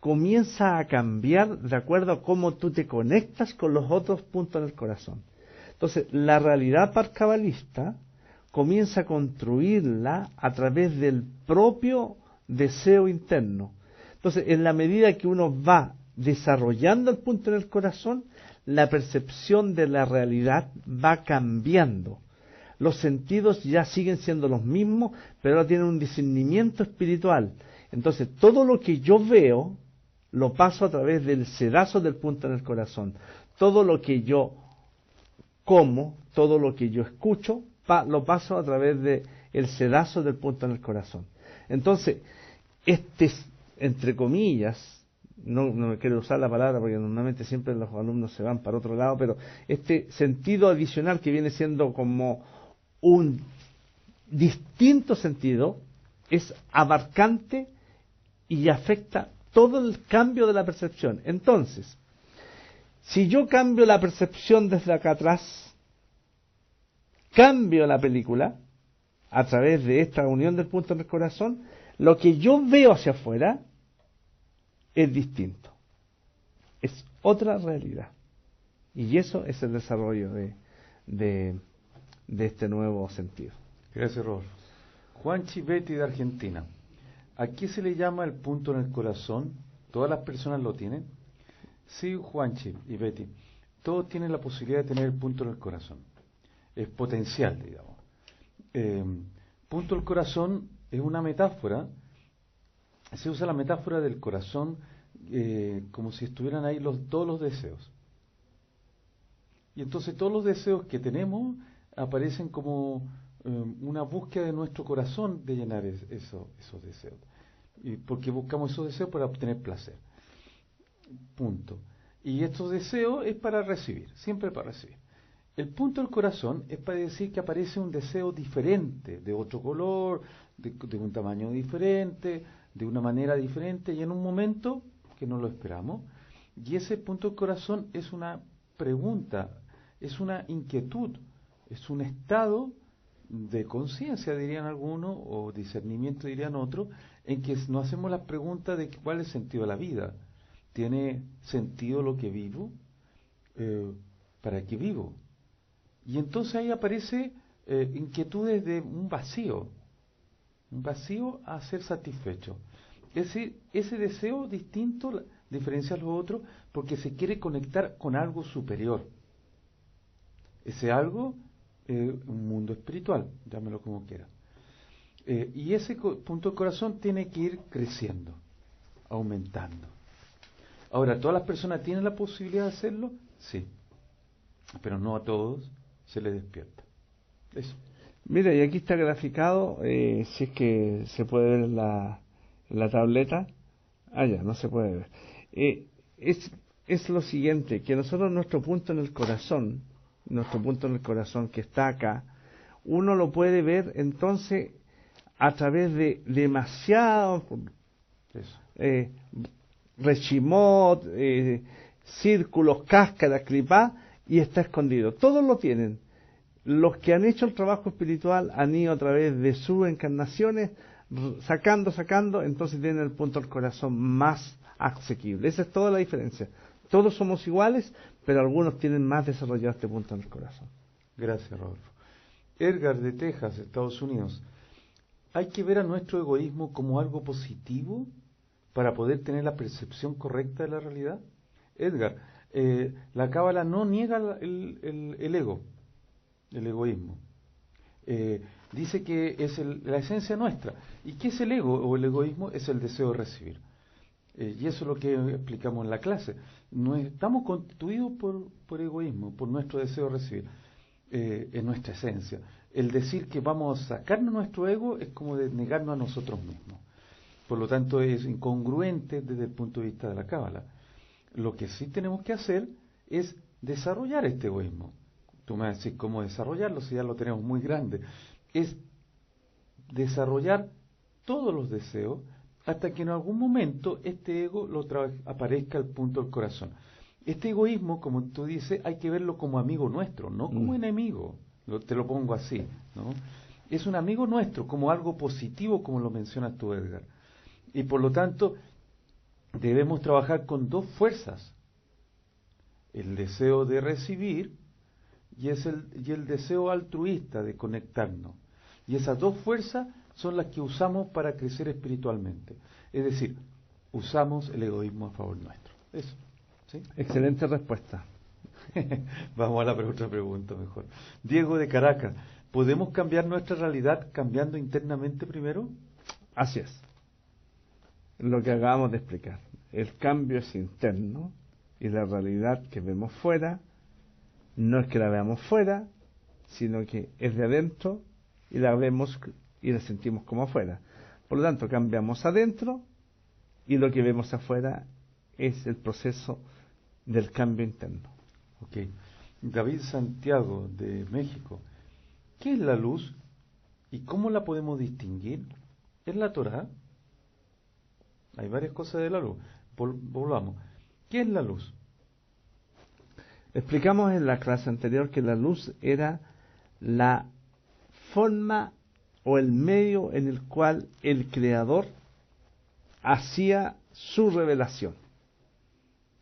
comienza a cambiar de acuerdo a cómo tú te conectas con los otros puntos en el corazón. Entonces, la realidad parcabalista comienza a construirla a través del propio deseo interno. Entonces, en la medida que uno va desarrollando el punto en el corazón, la percepción de la realidad va cambiando. Los sentidos ya siguen siendo los mismos, pero ahora tienen un discernimiento espiritual. Entonces, todo lo que yo veo, lo paso a través del sedazo del punto en el corazón. Todo lo que yo como, todo lo que yo escucho, lo paso a través del sedazo del punto en el corazón. Entonces, entre comillas, no quiero usar la palabra porque normalmente siempre los alumnos se van para otro lado, pero este sentido adicional que viene siendo como un distinto sentido, es abarcante y afecta todo el cambio de la percepción. Entonces, si yo cambio la percepción desde acá atrás, cambio la película a través de esta unión del punto en el corazón, lo que yo veo hacia afuera es distinto. Es otra realidad. Y eso es el desarrollo de este nuevo sentido. Gracias, Rodolfo. Juan Chivetti de Argentina. ¿A qué se le llama el punto en el corazón? ¿Todas las personas lo tienen? Sí, Juanchi y Betty, todos tienen la posibilidad de tener el punto en el corazón. Es potencial, digamos. Punto del corazón es una metáfora. Se usa la metáfora del corazón como si estuvieran ahí todos los deseos. Y entonces todos los deseos que tenemos aparecen como una búsqueda de nuestro corazón de llenar esos deseos. Y porque buscamos esos deseos para obtener placer. Punto. Y estos deseos es para recibir, siempre para recibir. El punto del corazón es para decir que aparece un deseo diferente, de otro color, de un tamaño diferente, de una manera diferente y en un momento que no lo esperamos. Y ese punto del corazón es una pregunta, es una inquietud, es un estado de conciencia, dirían algunos, o discernimiento, dirían otros, en que nos hacemos la pregunta de cuál es el sentido de la vida. ¿Tiene sentido lo que vivo? ¿Para qué vivo? Y entonces ahí aparece inquietudes de un vacío a ser satisfecho. Es decir, ese deseo distinto diferencia a los otros porque se quiere conectar con algo superior. Ese algo, un mundo espiritual, llámelo como quiera. Y ese punto del corazón tiene que ir creciendo, aumentando. Ahora, ¿todas las personas tienen la posibilidad de hacerlo? Sí, pero no a todos se les despierta. Eso. Mira, y aquí está graficado, si es que se puede ver en la tableta. Ya, no se puede ver. Es lo siguiente, que nosotros nuestro punto en el corazón que está acá, uno lo puede ver entonces a través de demasiados reshimot, círculos, cáscaras, clipá, y está escondido. Todos lo tienen. Los que han hecho el trabajo espiritual han ido a través de sus encarnaciones, sacando, entonces tienen el punto del corazón más asequible. Esa es toda la diferencia. Todos somos iguales, pero algunos tienen más desarrollado este punto del corazón. Gracias, Rodolfo. Edgar de Texas, Estados Unidos. ¿Hay que ver a nuestro egoísmo como algo positivo para poder tener la percepción correcta de la realidad? Edgar, la Cábala no niega el ego, el egoísmo. Dice que es la esencia nuestra. ¿Y qué es el ego o el egoísmo? Es el deseo de recibir. Y eso es lo que explicamos en la clase. No estamos constituidos por egoísmo, por nuestro deseo de recibir, en nuestra esencia. El decir que vamos a sacarnos nuestro ego es como de negarnos a nosotros mismos. Por lo tanto, es incongruente desde el punto de vista de la Cábala. Lo que sí tenemos que hacer es desarrollar este egoísmo. Tú me vas a decir cómo desarrollarlo si ya lo tenemos muy grande. Es desarrollar todos los deseos hasta que en algún momento este ego aparezca al punto del corazón. Este egoísmo, como tú dices, hay que verlo como amigo nuestro, no como enemigo. Te lo pongo así, ¿no? Es un amigo nuestro, como algo positivo, como lo mencionas tú, Edgar. Y por lo tanto, debemos trabajar con dos fuerzas. El deseo de recibir y el deseo altruista de conectarnos. Y esas dos fuerzas son las que usamos para crecer espiritualmente. Es decir, usamos el egoísmo a favor nuestro. Eso. ¿Sí? Excelente respuesta. Vamos a la otra pregunta mejor. Diego de Caracas, ¿podemos cambiar nuestra realidad cambiando internamente primero? Así es. Lo que acabamos de explicar. El cambio es interno y la realidad que vemos fuera no es que la veamos fuera, sino que es de adentro y la vemos y la sentimos como afuera. Por lo tanto, cambiamos adentro y lo que vemos afuera es el proceso del cambio interno. Ok. David Santiago de México. ¿Qué es la luz y cómo la podemos distinguir? ¿Es la Torá? Hay varias cosas de la luz. Volvamos. ¿Qué es la luz? Explicamos en la clase anterior que la luz era la forma o el medio en el cual el Creador hacía su revelación.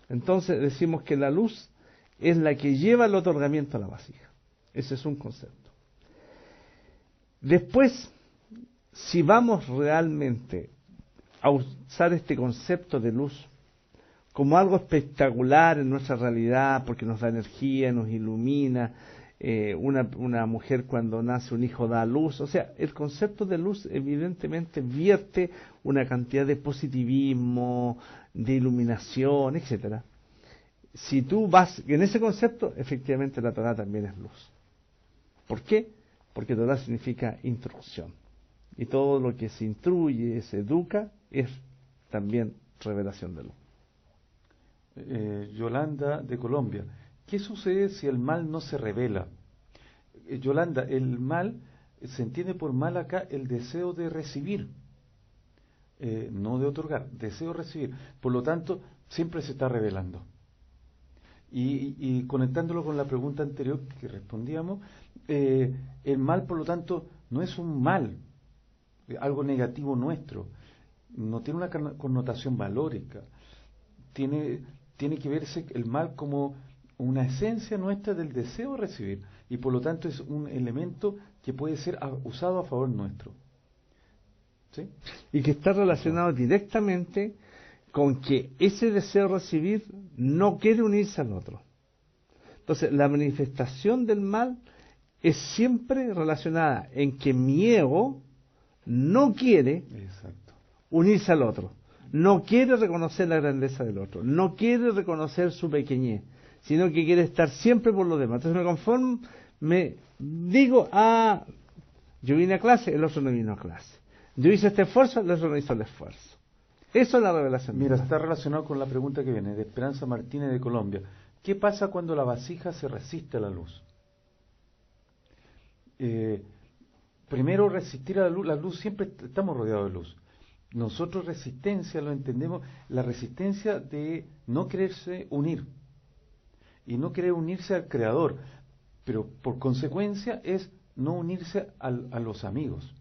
Entonces decimos que la luz es la que lleva el otorgamiento a la vasija. Ese es un concepto. Después, si vamos realmente a usar este concepto de luz como algo espectacular en nuestra realidad, porque nos da energía, nos ilumina, una mujer cuando nace un hijo da luz, o sea, el concepto de luz evidentemente vierte una cantidad de positivismo, de iluminación, etcétera. Si tú vas en ese concepto, efectivamente la Torá también es luz. ¿Por qué? Porque Torá significa instrucción. Y todo lo que se instruye, se educa, es también revelación de luz. Yolanda de Colombia. ¿Qué sucede si el mal no se revela? Yolanda, el mal, se entiende por mal acá el deseo de recibir, no de otorgar, deseo de recibir. Por lo tanto, siempre se está revelando. Y conectándolo con la pregunta anterior que respondíamos, el mal, por lo tanto, no es un mal, algo negativo nuestro, no tiene una connotación valórica. tiene que verse el mal como una esencia nuestra del deseo de recibir, y por lo tanto es un elemento que puede ser usado a favor nuestro. ¿Sí? Y que está relacionado directamente con que ese deseo de recibir no quiere unirse al otro. Entonces, la manifestación del mal es siempre relacionada en que mi ego no quiere unirse al otro, no quiere reconocer la grandeza del otro, no quiere reconocer su pequeñez, sino que quiere estar siempre por los demás. Entonces me conformo, me digo, yo vine a clase, el otro no vino a clase. Yo hice este esfuerzo, el otro no hizo el esfuerzo. Eso es la revelación. Mira, está relacionado con la pregunta que viene de Esperanza Martínez de Colombia. ¿Qué pasa cuando la vasija se resiste a la luz? Primero, resistir a la luz, siempre estamos rodeados de luz. Nosotros resistencia lo entendemos, la resistencia de no quererse unir y no querer unirse al Creador, pero por consecuencia es no unirse a los amigos.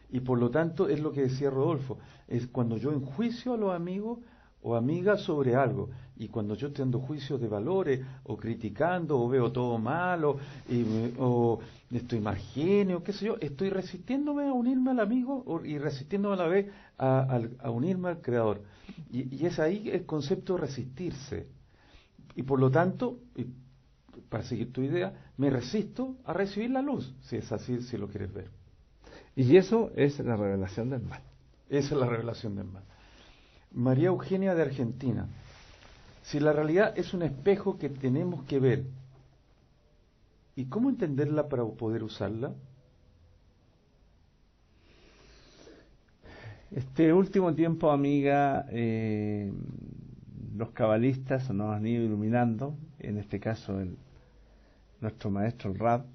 Y por lo tanto es lo que decía Rodolfo, es cuando yo enjuicio a los amigos o amigas sobre algo, y cuando yo estoy dando juicios de valores, o criticando, o veo todo malo, o estoy más genio, qué sé yo, estoy resistiéndome a unirme al amigo y resistiéndome a la vez a unirme al Creador. Y es ahí el concepto de resistirse. Y por lo tanto, para seguir tu idea, me resisto a recibir la luz, si es así, si lo quieres ver. Y eso es la revelación del mal. Esa es la revelación del mal. María Eugenia de Argentina. Si la realidad es un espejo que tenemos que ver, ¿y cómo entenderla para poder usarla? Este último tiempo, amiga, los cabalistas nos han ido iluminando, en este caso nuestro maestro el Rab,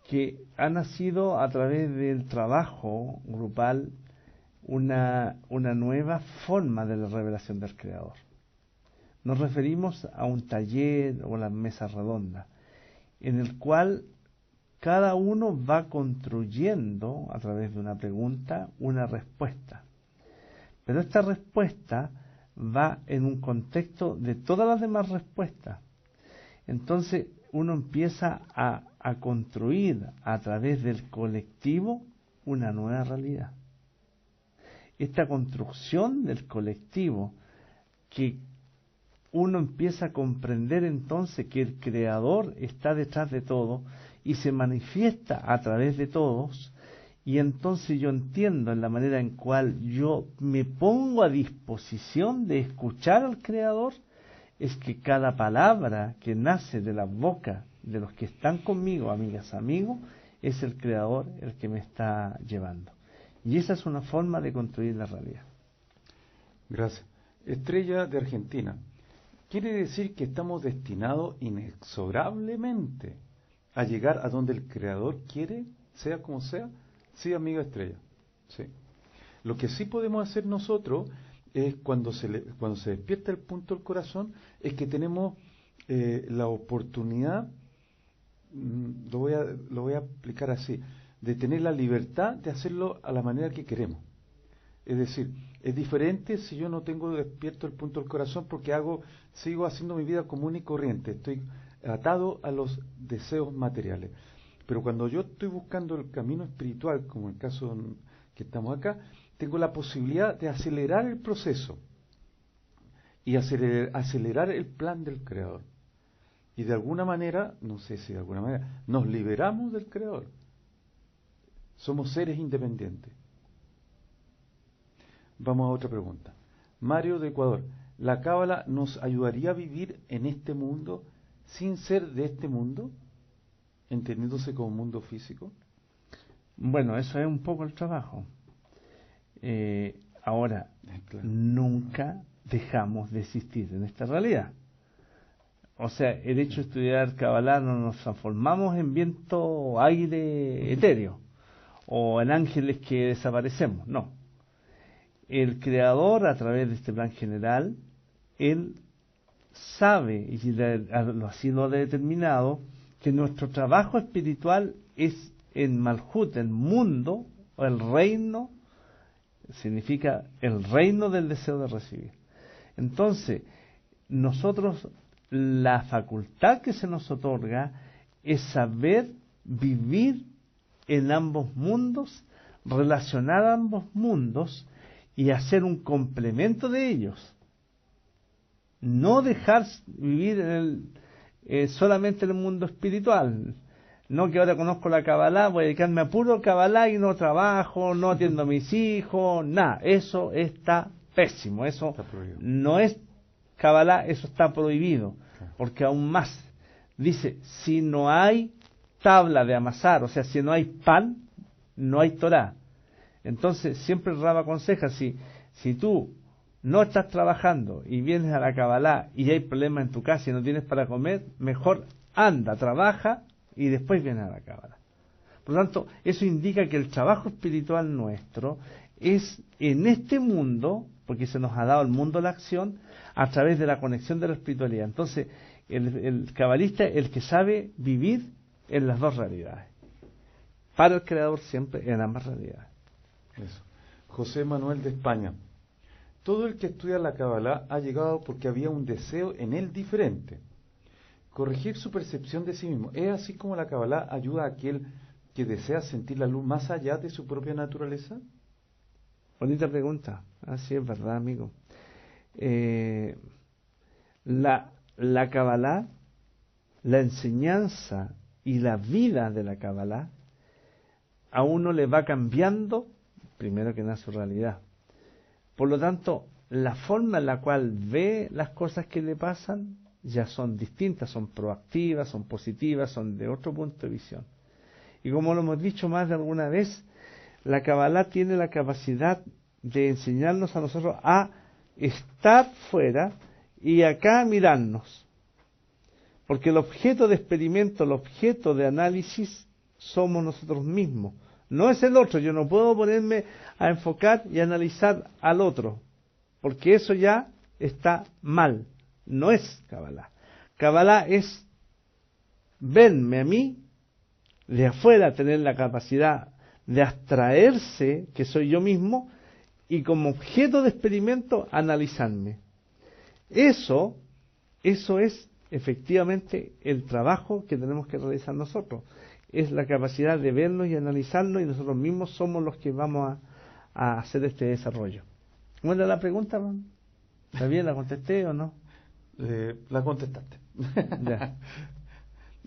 que ha nacido a través del trabajo grupal una nueva forma de la revelación del Creador. Nos referimos a un taller o la mesa redonda, en el cual cada uno va construyendo, a través de una pregunta, una respuesta. Pero esta respuesta va en un contexto de todas las demás respuestas. Entonces uno empieza a construir a través del colectivo una nueva realidad. Esta construcción del colectivo, que uno empieza a comprender entonces que el Creador está detrás de todo y se manifiesta a través de todos, y entonces yo entiendo en la manera en cual yo me pongo a disposición de escuchar al Creador, es que cada palabra que nace de la boca de los que están conmigo, amigas, amigos, es el Creador el que me está llevando. Y esa es una forma de construir la realidad. Gracias. Estrella de Argentina. Quiere decir que estamos destinados inexorablemente a llegar a donde el Creador quiere, sea como sea. Sí, amiga Estrella. Sí. Lo que sí podemos hacer nosotros es cuando se despierta el punto del corazón, es que tenemos la oportunidad, lo voy a explicar así, de tener la libertad de hacerlo a la manera que queremos. Es decir, es diferente si yo no tengo despierto el punto del corazón porque sigo haciendo mi vida común y corriente, estoy atado a los deseos materiales. Pero cuando yo estoy buscando el camino espiritual, como el caso que estamos acá, tengo la posibilidad de acelerar el proceso y acelerar el plan del Creador. Y de alguna manera, no sé si de alguna manera, nos liberamos del Creador. Somos seres independientes. Vamos a otra pregunta. Mario de Ecuador. ¿La Cábala nos ayudaría a vivir en este mundo sin ser de este mundo, entendiéndose como mundo físico? Bueno, eso es un poco el trabajo. Ahora, claro, nunca dejamos de existir en esta realidad. O sea, el hecho de estudiar Kabbalah no nos transformamos en viento, aire etéreo, o en ángeles que desaparecemos, no. El Creador, a través de este plan general, Él sabe, y así lo ha determinado, que nuestro trabajo espiritual es en Malhut, el mundo, o el reino, significa el reino del deseo de recibir. Entonces, nosotros, la facultad que se nos otorga es saber vivir en ambos mundos, relacionar ambos mundos y hacer un complemento de ellos. No dejar vivir solamente en el mundo espiritual. No que ahora conozco la Kabbalah, voy a dedicarme a puro Kabbalah y no trabajo, no atiendo a mis hijos, nada. Eso está pésimo. Eso no es Kabbalah, eso está prohibido. Porque aún más, dice, si no hay tabla de amasar, o sea, si no hay pan, no hay Torah. Entonces, siempre el Rab aconseja, si tú no estás trabajando y vienes a la Kabbalah y hay problemas en tu casa y no tienes para comer, mejor anda, trabaja y después vienes a la Kabbalah. Por lo tanto, eso indica que el trabajo espiritual nuestro es en este mundo, porque se nos ha dado el mundo de la acción, a través de la conexión de la espiritualidad. Entonces, el cabalista es el que sabe vivir en las dos realidades. Para el Creador siempre en ambas realidades. Eso. José Manuel de España. Todo el que estudia la Kabbalah ha llegado porque había un deseo en él diferente. Corregir su percepción de sí mismo. ¿Es así como la Kabbalah ayuda a aquel que desea sentir la luz más allá de su propia naturaleza? Bonita pregunta. Así es verdad, amigo. La Kabbalah, la enseñanza y la vida de la Kabbalah a uno le va cambiando primero que nada su realidad. Por lo tanto, la forma en la cual ve las cosas que le pasan ya son distintas, son proactivas, son positivas, son de otro punto de visión. Y como lo hemos dicho más de alguna vez, la Kabbalah tiene la capacidad de enseñarnos a nosotros a estar fuera y acá mirarnos. Porque el objeto de experimento, el objeto de análisis, somos nosotros mismos. No es el otro. Yo no puedo ponerme a enfocar y analizar al otro, porque eso ya está mal. No es Kabbalah. Kabbalah es verme a mí de afuera, tener la capacidad de abstraerse, que soy yo mismo, y como objeto de experimento analizarme. Eso es efectivamente el trabajo que tenemos que realizar nosotros. Es la capacidad de vernos y analizarnos, y nosotros mismos somos los que vamos a hacer este desarrollo. ¿Cómo era la pregunta, man? ¿Está bien? ¿La contesté o no? La contestaste. Ya.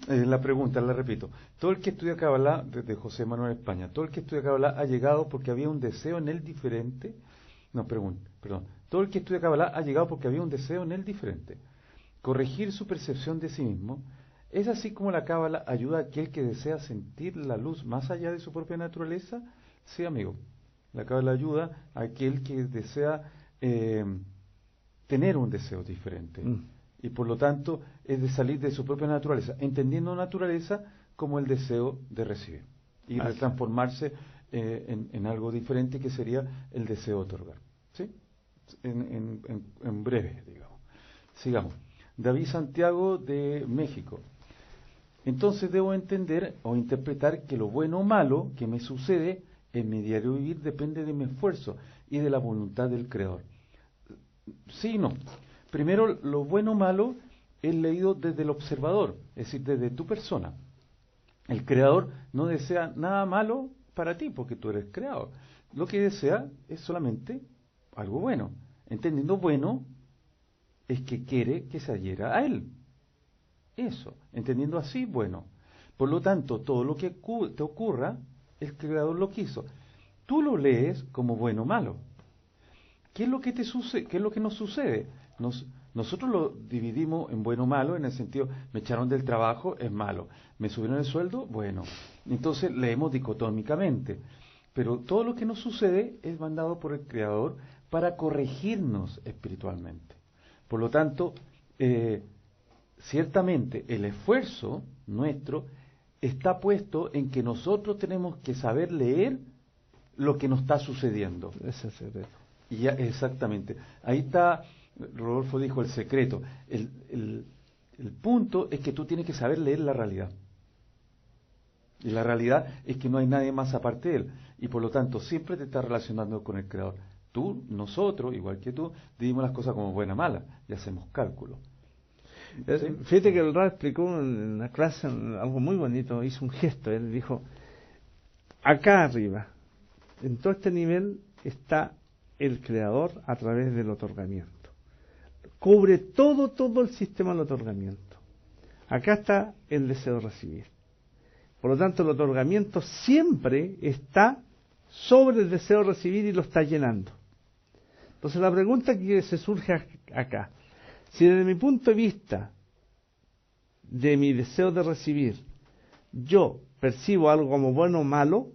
La pregunta, la repito. Todo el que estudia Kabbalah, desde José Manuel España, todo el que estudia Kabbalah ha llegado porque había un deseo en él diferente. Perdón. Todo el que estudia Kabbalah ha llegado porque había un deseo en él diferente. Corregir su percepción de sí mismo. ¿Es así como la Kabbalah ayuda a aquel que desea sentir la luz más allá de su propia naturaleza? Sí, amigo. La Kabbalah ayuda a aquel que desea tener un deseo diferente. Y por lo tanto es de salir de su propia naturaleza, entendiendo naturaleza como el deseo de recibir y de transformarse en algo diferente, que sería el deseo de otorgar. ¿Sí? En breve, digamos. Sigamos. David Santiago de México. Entonces debo entender o interpretar que lo bueno o malo que me sucede en mi diario vivir depende de mi esfuerzo y de la voluntad del Creador. Sí y no. Primero, lo bueno o malo es leído desde el observador, es decir, desde tu persona. El Creador no desea nada malo para ti, porque tú eres creador. Lo que desea es solamente algo bueno. Entendiendo bueno, es que quiere que se adhiera a Él. Eso, entendiendo así, bueno. Por lo tanto, todo lo que te ocurra, el Creador lo quiso. Tú lo lees como bueno o malo. ¿Qué es lo que te sucede? ¿Qué es lo que nos sucede? Nosotros lo dividimos en bueno o malo, en el sentido, me echaron del trabajo, es malo. Me subieron el sueldo, bueno. Entonces leemos dicotómicamente. Pero todo lo que nos sucede es mandado por el Creador para corregirnos espiritualmente. Por lo tanto, ciertamente el esfuerzo nuestro está puesto en que nosotros tenemos que saber leer lo que nos está sucediendo. Ese es el secreto. Y ya, exactamente. Ahí está, Rodolfo dijo, el secreto. El punto es que tú tienes que saber leer la realidad. Y la realidad es que no hay nadie más aparte de Él. Y por lo tanto, siempre te estás relacionando con el Creador. nosotros, igual que tú, dividimos las cosas como buena mala y hacemos cálculos. ¿Sí? Fíjate que el Rab explicó en la clase algo muy bonito, hizo un gesto, él dijo, acá arriba, en todo este nivel está el creador a través del otorgamiento. Cubre todo el sistema del otorgamiento. Acá está el deseo de recibir. Por lo tanto, el otorgamiento siempre está sobre el deseo de recibir y lo está llenando. Entonces la pregunta que se surge acá, si desde mi punto de vista de mi deseo de recibir yo percibo algo como bueno o malo,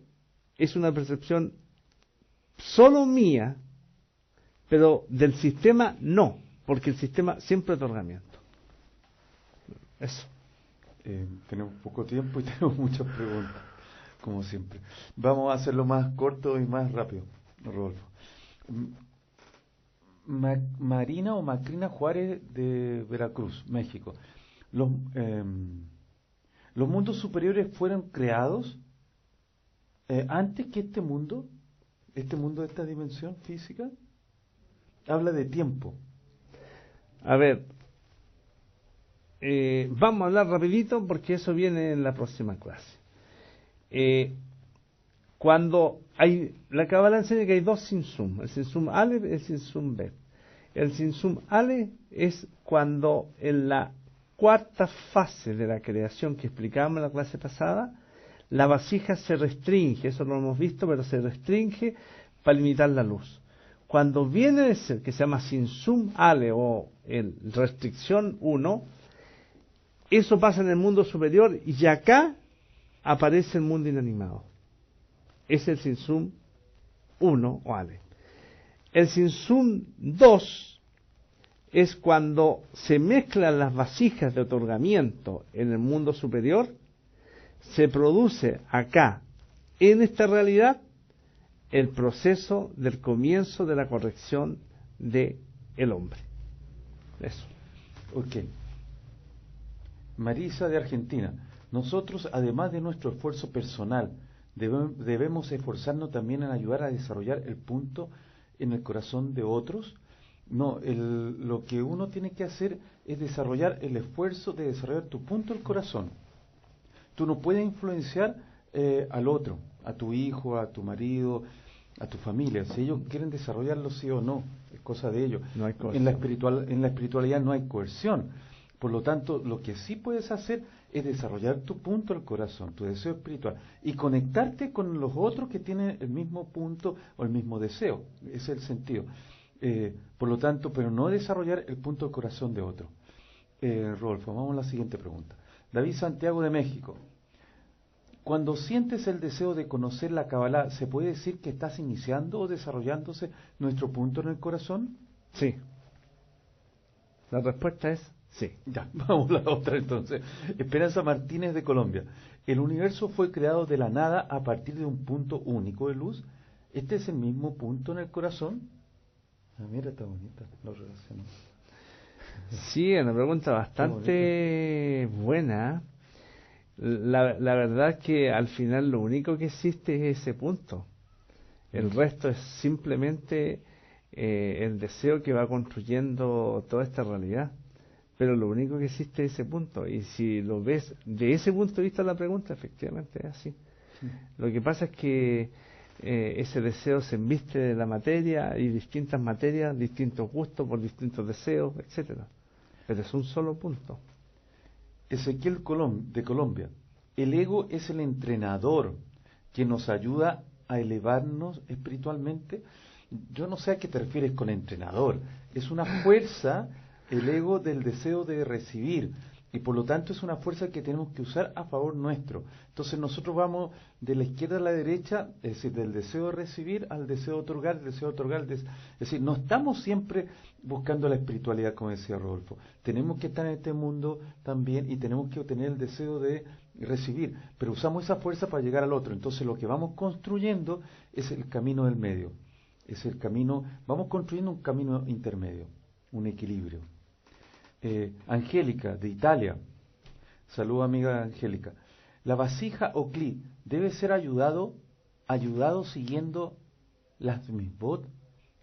es una percepción solo mía, pero del sistema no, porque el sistema siempre es otorgamiento. Eso. Tenemos poco tiempo y tenemos muchas preguntas, como siempre. Vamos a hacerlo más corto y más rápido, Rodolfo. Marina o Macrina Juárez de Veracruz, México. Los mundos superiores fueron creados antes que este mundo de esta dimensión física. Habla de tiempo. A ver, vamos a hablar rapidito porque eso viene en la próxima clase. Cuando la Kabbalah enseña que hay dos Sinsum, el Sinsum Aleph y el Sinsum Bet. El Sinsum Aleph es cuando en la cuarta fase de la creación que explicábamos en la clase pasada, la vasija se restringe, eso lo hemos visto, pero se restringe para limitar la luz. Cuando viene de ser, que se llama Sinsum Aleph o el restricción 1, eso pasa en el mundo superior y acá aparece el mundo inanimado. Es el Sinsum 1 o Aleph. El Sinsum 2 es cuando se mezclan las vasijas de otorgamiento en el mundo superior, se produce acá, en esta realidad, el proceso del comienzo de la corrección del hombre. Eso. Ok. Marisa de Argentina. Nosotros, además de nuestro esfuerzo personal, debemos esforzarnos también en ayudar a desarrollar el punto en el corazón de otros. No, lo que uno tiene que hacer es desarrollar el esfuerzo de desarrollar tu punto del corazón. Tú no puedes influenciar al otro, a tu hijo, a tu marido, a tu familia. Si ellos quieren desarrollarlo sí o no, es cosa de ellos. No hay coerción. En la espiritualidad no hay coerción. Por lo tanto, lo que sí puedes hacer es desarrollar tu punto del corazón, tu deseo espiritual, y conectarte con los otros que tienen el mismo punto o el mismo deseo. Ese es el sentido. Por lo tanto, pero no desarrollar el punto del corazón de otro. Rodolfo, vamos a la siguiente pregunta. David Santiago de México. Cuando sientes el deseo de conocer la Kabbalah, ¿se puede decir que estás iniciando o desarrollándose nuestro punto en el corazón? Sí. La respuesta es sí. Ya, vamos a la otra entonces. Esperanza Martínez de Colombia. ¿El universo fue creado de la nada a partir de un punto único de luz? ¿Este es el mismo punto en el corazón? Ah, mira, está bonita, lo relaciono. Sí, es una pregunta bastante buena. La verdad es que al final lo único que existe es ese punto. El resto es simplemente el deseo que va construyendo toda esta realidad. Pero lo único que existe es ese punto. Y si lo ves de ese punto de vista la pregunta, efectivamente es así. Sí. Lo que pasa es que ese deseo se embiste de la materia y distintas materias, distintos gustos por distintos deseos, etcétera. Pero es un solo punto. Ezequiel de Colombia. El ego es el entrenador que nos ayuda a elevarnos espiritualmente. Yo no sé a qué te refieres con entrenador. Es una fuerza, el ego del deseo de recibir. Y por lo tanto es una fuerza que tenemos que usar a favor nuestro. Entonces nosotros vamos de la izquierda a la derecha, es decir, del deseo de recibir al deseo de otorgar, del deseo de otorgar. Es decir, no estamos siempre buscando la espiritualidad, como decía Rodolfo. Tenemos que estar en este mundo también y tenemos que tener el deseo de recibir. Pero usamos esa fuerza para llegar al otro. Entonces lo que vamos construyendo es el camino del medio. Es el camino, vamos construyendo un camino intermedio, un equilibrio. Angélica, de Italia. Saludos, amiga Angélica. La vasija o cli debe ser ayudado siguiendo las misbot.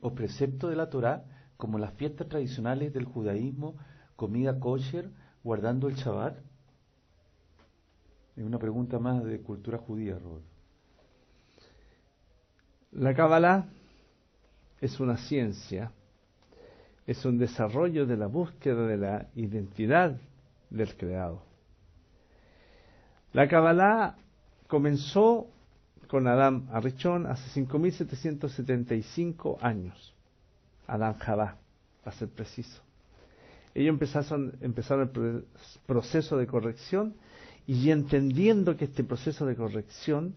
o preceptos de la Torá, como las fiestas tradicionales del judaísmo, comida kosher, guardando el Shabbat? Es una pregunta más de cultura judía, Robert. La Kabbalah es una ciencia, es un desarrollo de la búsqueda de la identidad del creado. La Kabbalah comenzó con Adam Arishon hace 5.775 años. Adán Javá, para ser preciso. Ellos empezaron el proceso de corrección, y entendiendo que este proceso de corrección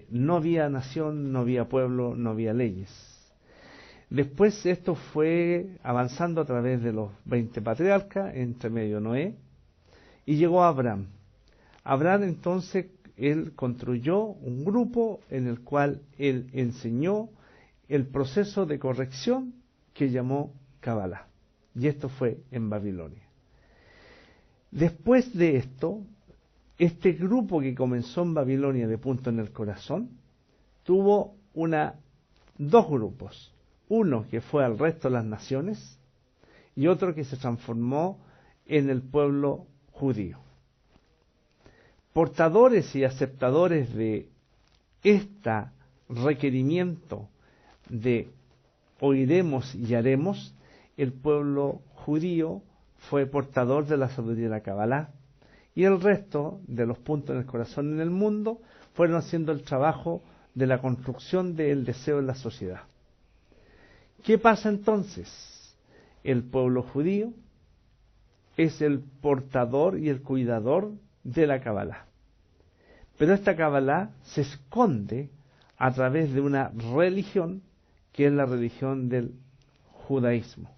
no había nación, no había pueblo, no había leyes. Después esto fue avanzando a través de los 20 patriarcas, entre medio Noé, y llegó a Abraham. Abraham entonces, él construyó un grupo en el cual él enseñó el proceso de corrección que llamó Kabbalah. Y esto fue en Babilonia. Después de esto, este grupo que comenzó en Babilonia de Punto en el Corazón, tuvo dos grupos. Uno que fue al resto de las naciones y otro que se transformó en el pueblo judío. Portadores y aceptadores de este requerimiento de oiremos y haremos, el pueblo judío fue portador de la sabiduría de la Kabbalah, y el resto de los puntos en el corazón en el mundo fueron haciendo el trabajo de la construcción del deseo en la sociedad. ¿Qué pasa entonces? El pueblo judío es el portador y el cuidador de la Kabbalah. Pero esta Kabbalah se esconde a través de una religión que es la religión del judaísmo.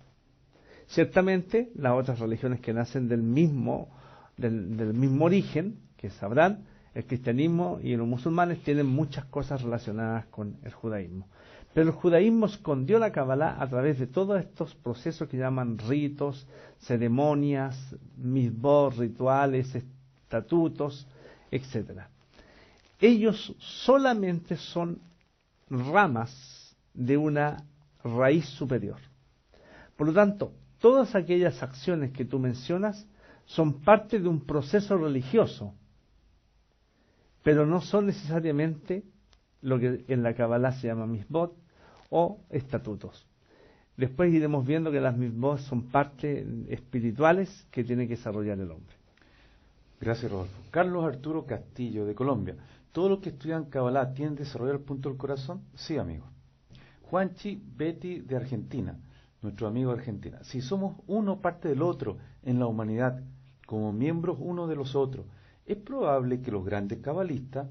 Ciertamente, las otras religiones que nacen del mismo origen, que sabrán, el cristianismo y los musulmanes tienen muchas cosas relacionadas con el judaísmo. Pero el judaísmo escondió la Kabbalah a través de todos estos procesos que llaman ritos, ceremonias, misbot, rituales, estatutos, etc. Ellos solamente son ramas de una raíz superior. Por lo tanto, todas aquellas acciones que tú mencionas son parte de un proceso religioso, pero no son necesariamente lo que en la Kabbalah se llama misbot o estatutos. Después iremos viendo que las misbot son partes espirituales que tiene que desarrollar el hombre. Gracias, Rodolfo. Carlos Arturo Castillo, de Colombia. ¿Todos los que estudian Kabbalah tienen desarrollar el punto del corazón? Sí, amigo. Juanchi Betty, de Argentina, nuestro amigo de Argentina. Si somos uno parte del otro en la humanidad, como miembros uno de los otros, es probable que los grandes cabalistas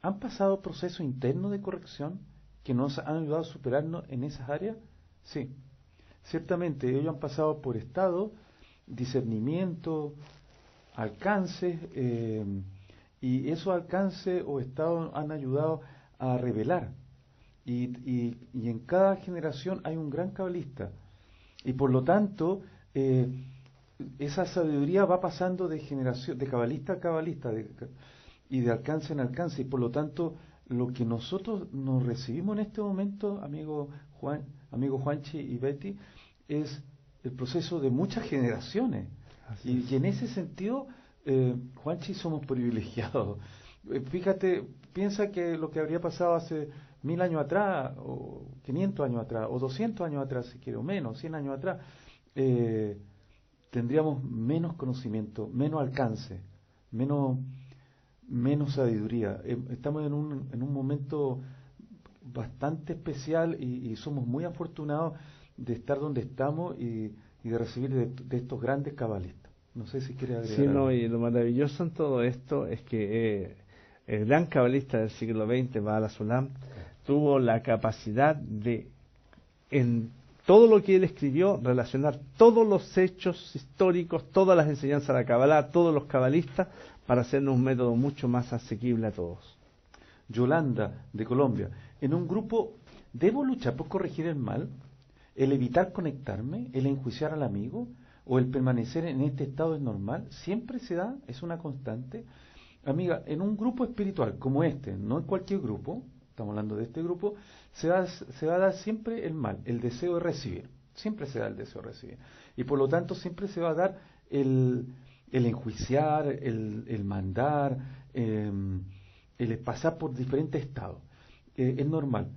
han pasado procesos internos de corrección que nos han ayudado a superarnos en esas áreas. Sí, ciertamente ellos han pasado por estado, discernimiento, alcances, y esos alcances o estados han ayudado a revelar. Y en cada generación hay un gran cabalista. Y por lo tanto, esa sabiduría va pasando de generación, de cabalista a cabalista, y de alcance en alcance. Y por lo tanto, lo que nosotros nos recibimos en este momento, amigo Juanchi y Betty, es el proceso de muchas generaciones. Y en ese sentido, Juanchi, somos privilegiados. Fíjate, piensa que lo que habría pasado hace 1000 años atrás, o 500 años atrás, o 200 años atrás, si quiero, menos, 100 años atrás, tendríamos menos conocimiento, menos alcance, menos sabiduría. Estamos en un momento bastante especial y somos muy afortunados de estar donde estamos y de recibir de estos grandes cabalistas. No sé si quiere agregar. Sí, no, y lo maravilloso en todo esto es que el gran cabalista del siglo XX, Baal HaSulam, tuvo la capacidad de, en todo lo que él escribió, relacionar todos los hechos históricos, todas las enseñanzas de la Kabbalah, todos los cabalistas, para hacernos un método mucho más asequible a todos. Yolanda, de Colombia. En un grupo, ¿debo luchar por corregir el mal? ¿El evitar conectarme? ¿El enjuiciar al amigo? ¿O el permanecer en este estado es normal? ¿Siempre se da? ¿Es una constante? Amiga, en un grupo espiritual como este, no en cualquier grupo, estamos hablando de este grupo, se va a dar siempre el mal, el deseo de recibir. Siempre se da el deseo de recibir. Y por lo tanto siempre se va a dar el enjuiciar, el mandar, el pasar por diferentes estados. Es normal.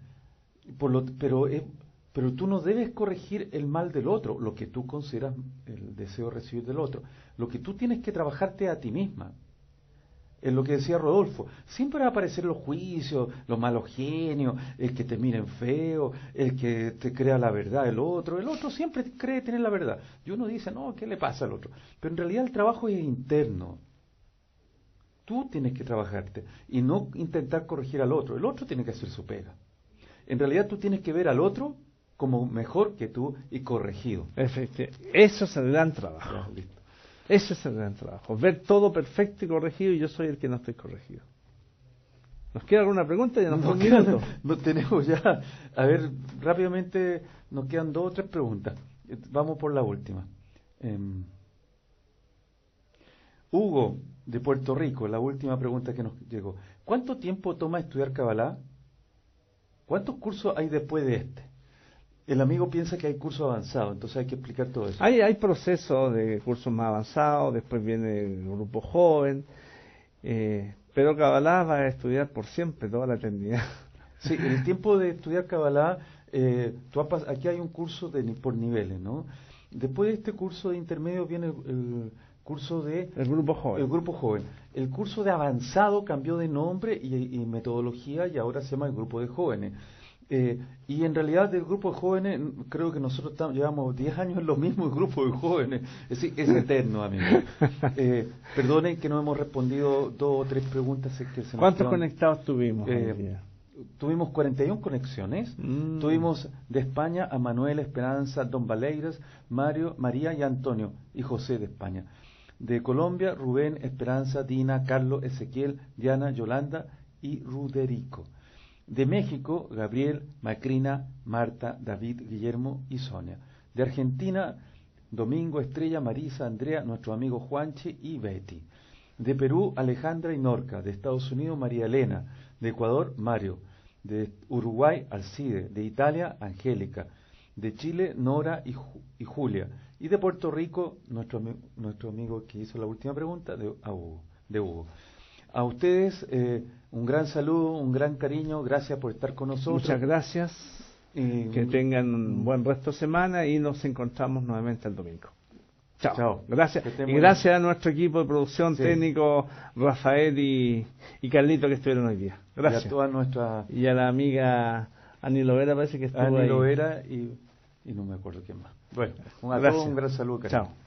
Pero tú no debes corregir el mal del otro, lo que tú consideras el deseo de recibir del otro. Lo que tú tienes que trabajarte a ti misma. Es lo que decía Rodolfo. Siempre va a aparecer los juicios, los malos genios, el que te miren feo, el que te crea la verdad, el otro. El otro siempre cree tener la verdad. Y uno dice, no, ¿qué le pasa al otro? Pero en realidad el trabajo es interno. Tú tienes que trabajarte y no intentar corregir al otro. El otro tiene que hacer su pega. En realidad tú tienes que ver al otro como mejor que tú y corregido. Efectivamente. Eso es el gran trabajo. Ya, listo. Ese es el gran trabajo. Ver todo perfecto y corregido, y yo soy el que no estoy corregido. ¿Nos queda alguna pregunta? Ya nos quedan. No tenemos ya. A ver, rápidamente nos quedan 2 o 3 preguntas. Vamos por la última. Hugo, de Puerto Rico, la última pregunta que nos llegó. ¿Cuánto tiempo toma estudiar Kabbalah? ¿Cuántos cursos hay después de este? El amigo piensa que hay cursos avanzados, entonces hay que explicar todo eso. Hay procesos de cursos más avanzados, después viene el grupo joven, pero Kabbalah va a estudiar por siempre, toda la eternidad. Sí, en el tiempo de estudiar Kabbalah, aquí hay un curso por niveles, ¿no? Después de este curso de intermedio viene el curso de... El grupo joven. El grupo joven. El curso de avanzado cambió de nombre y metodología y ahora se llama el grupo de jóvenes. Y en realidad del grupo de jóvenes, creo que nosotros llevamos 10 años en lo mismo, el grupo de jóvenes. Es decir, es eterno, amigo. Perdonen que no hemos respondido 2 o 3 preguntas. ¿Cuántos conectados tuvimos? Tuvimos 41 conexiones. Tuvimos de España a Manuel, Esperanza, Don Valeiras, Mario, María y Antonio, y José de España. De Colombia, Rubén, Esperanza, Dina, Carlos, Ezequiel, Diana, Yolanda y Ruderico. De México, Gabriel, Macrina, Marta, David, Guillermo y Sonia. De Argentina, Domingo, Estrella, Marisa, Andrea, nuestro amigo Juanchi y Betty. De Perú, Alejandra y Norca. De Estados Unidos, María Elena. De Ecuador, Mario. De Uruguay, Alcide. De Italia, Angélica. De Chile, Nora y Julia. Y de Puerto Rico, nuestro amigo que hizo la última pregunta, de Hugo. A ustedes, un gran saludo, un gran cariño, gracias por estar con nosotros. Muchas gracias, que tengan un buen resto de semana y nos encontramos nuevamente el domingo. Chao. Gracias. Y gracias a nuestro equipo de producción, técnico, Rafael y Carlito, que estuvieron hoy día. Gracias. Y a toda nuestra... Y a la amiga Ani Lovera, parece que estuvo ahí. Ani Lovera y no me acuerdo quién más. Bueno, a todos un gran saludo, cariño. Chao.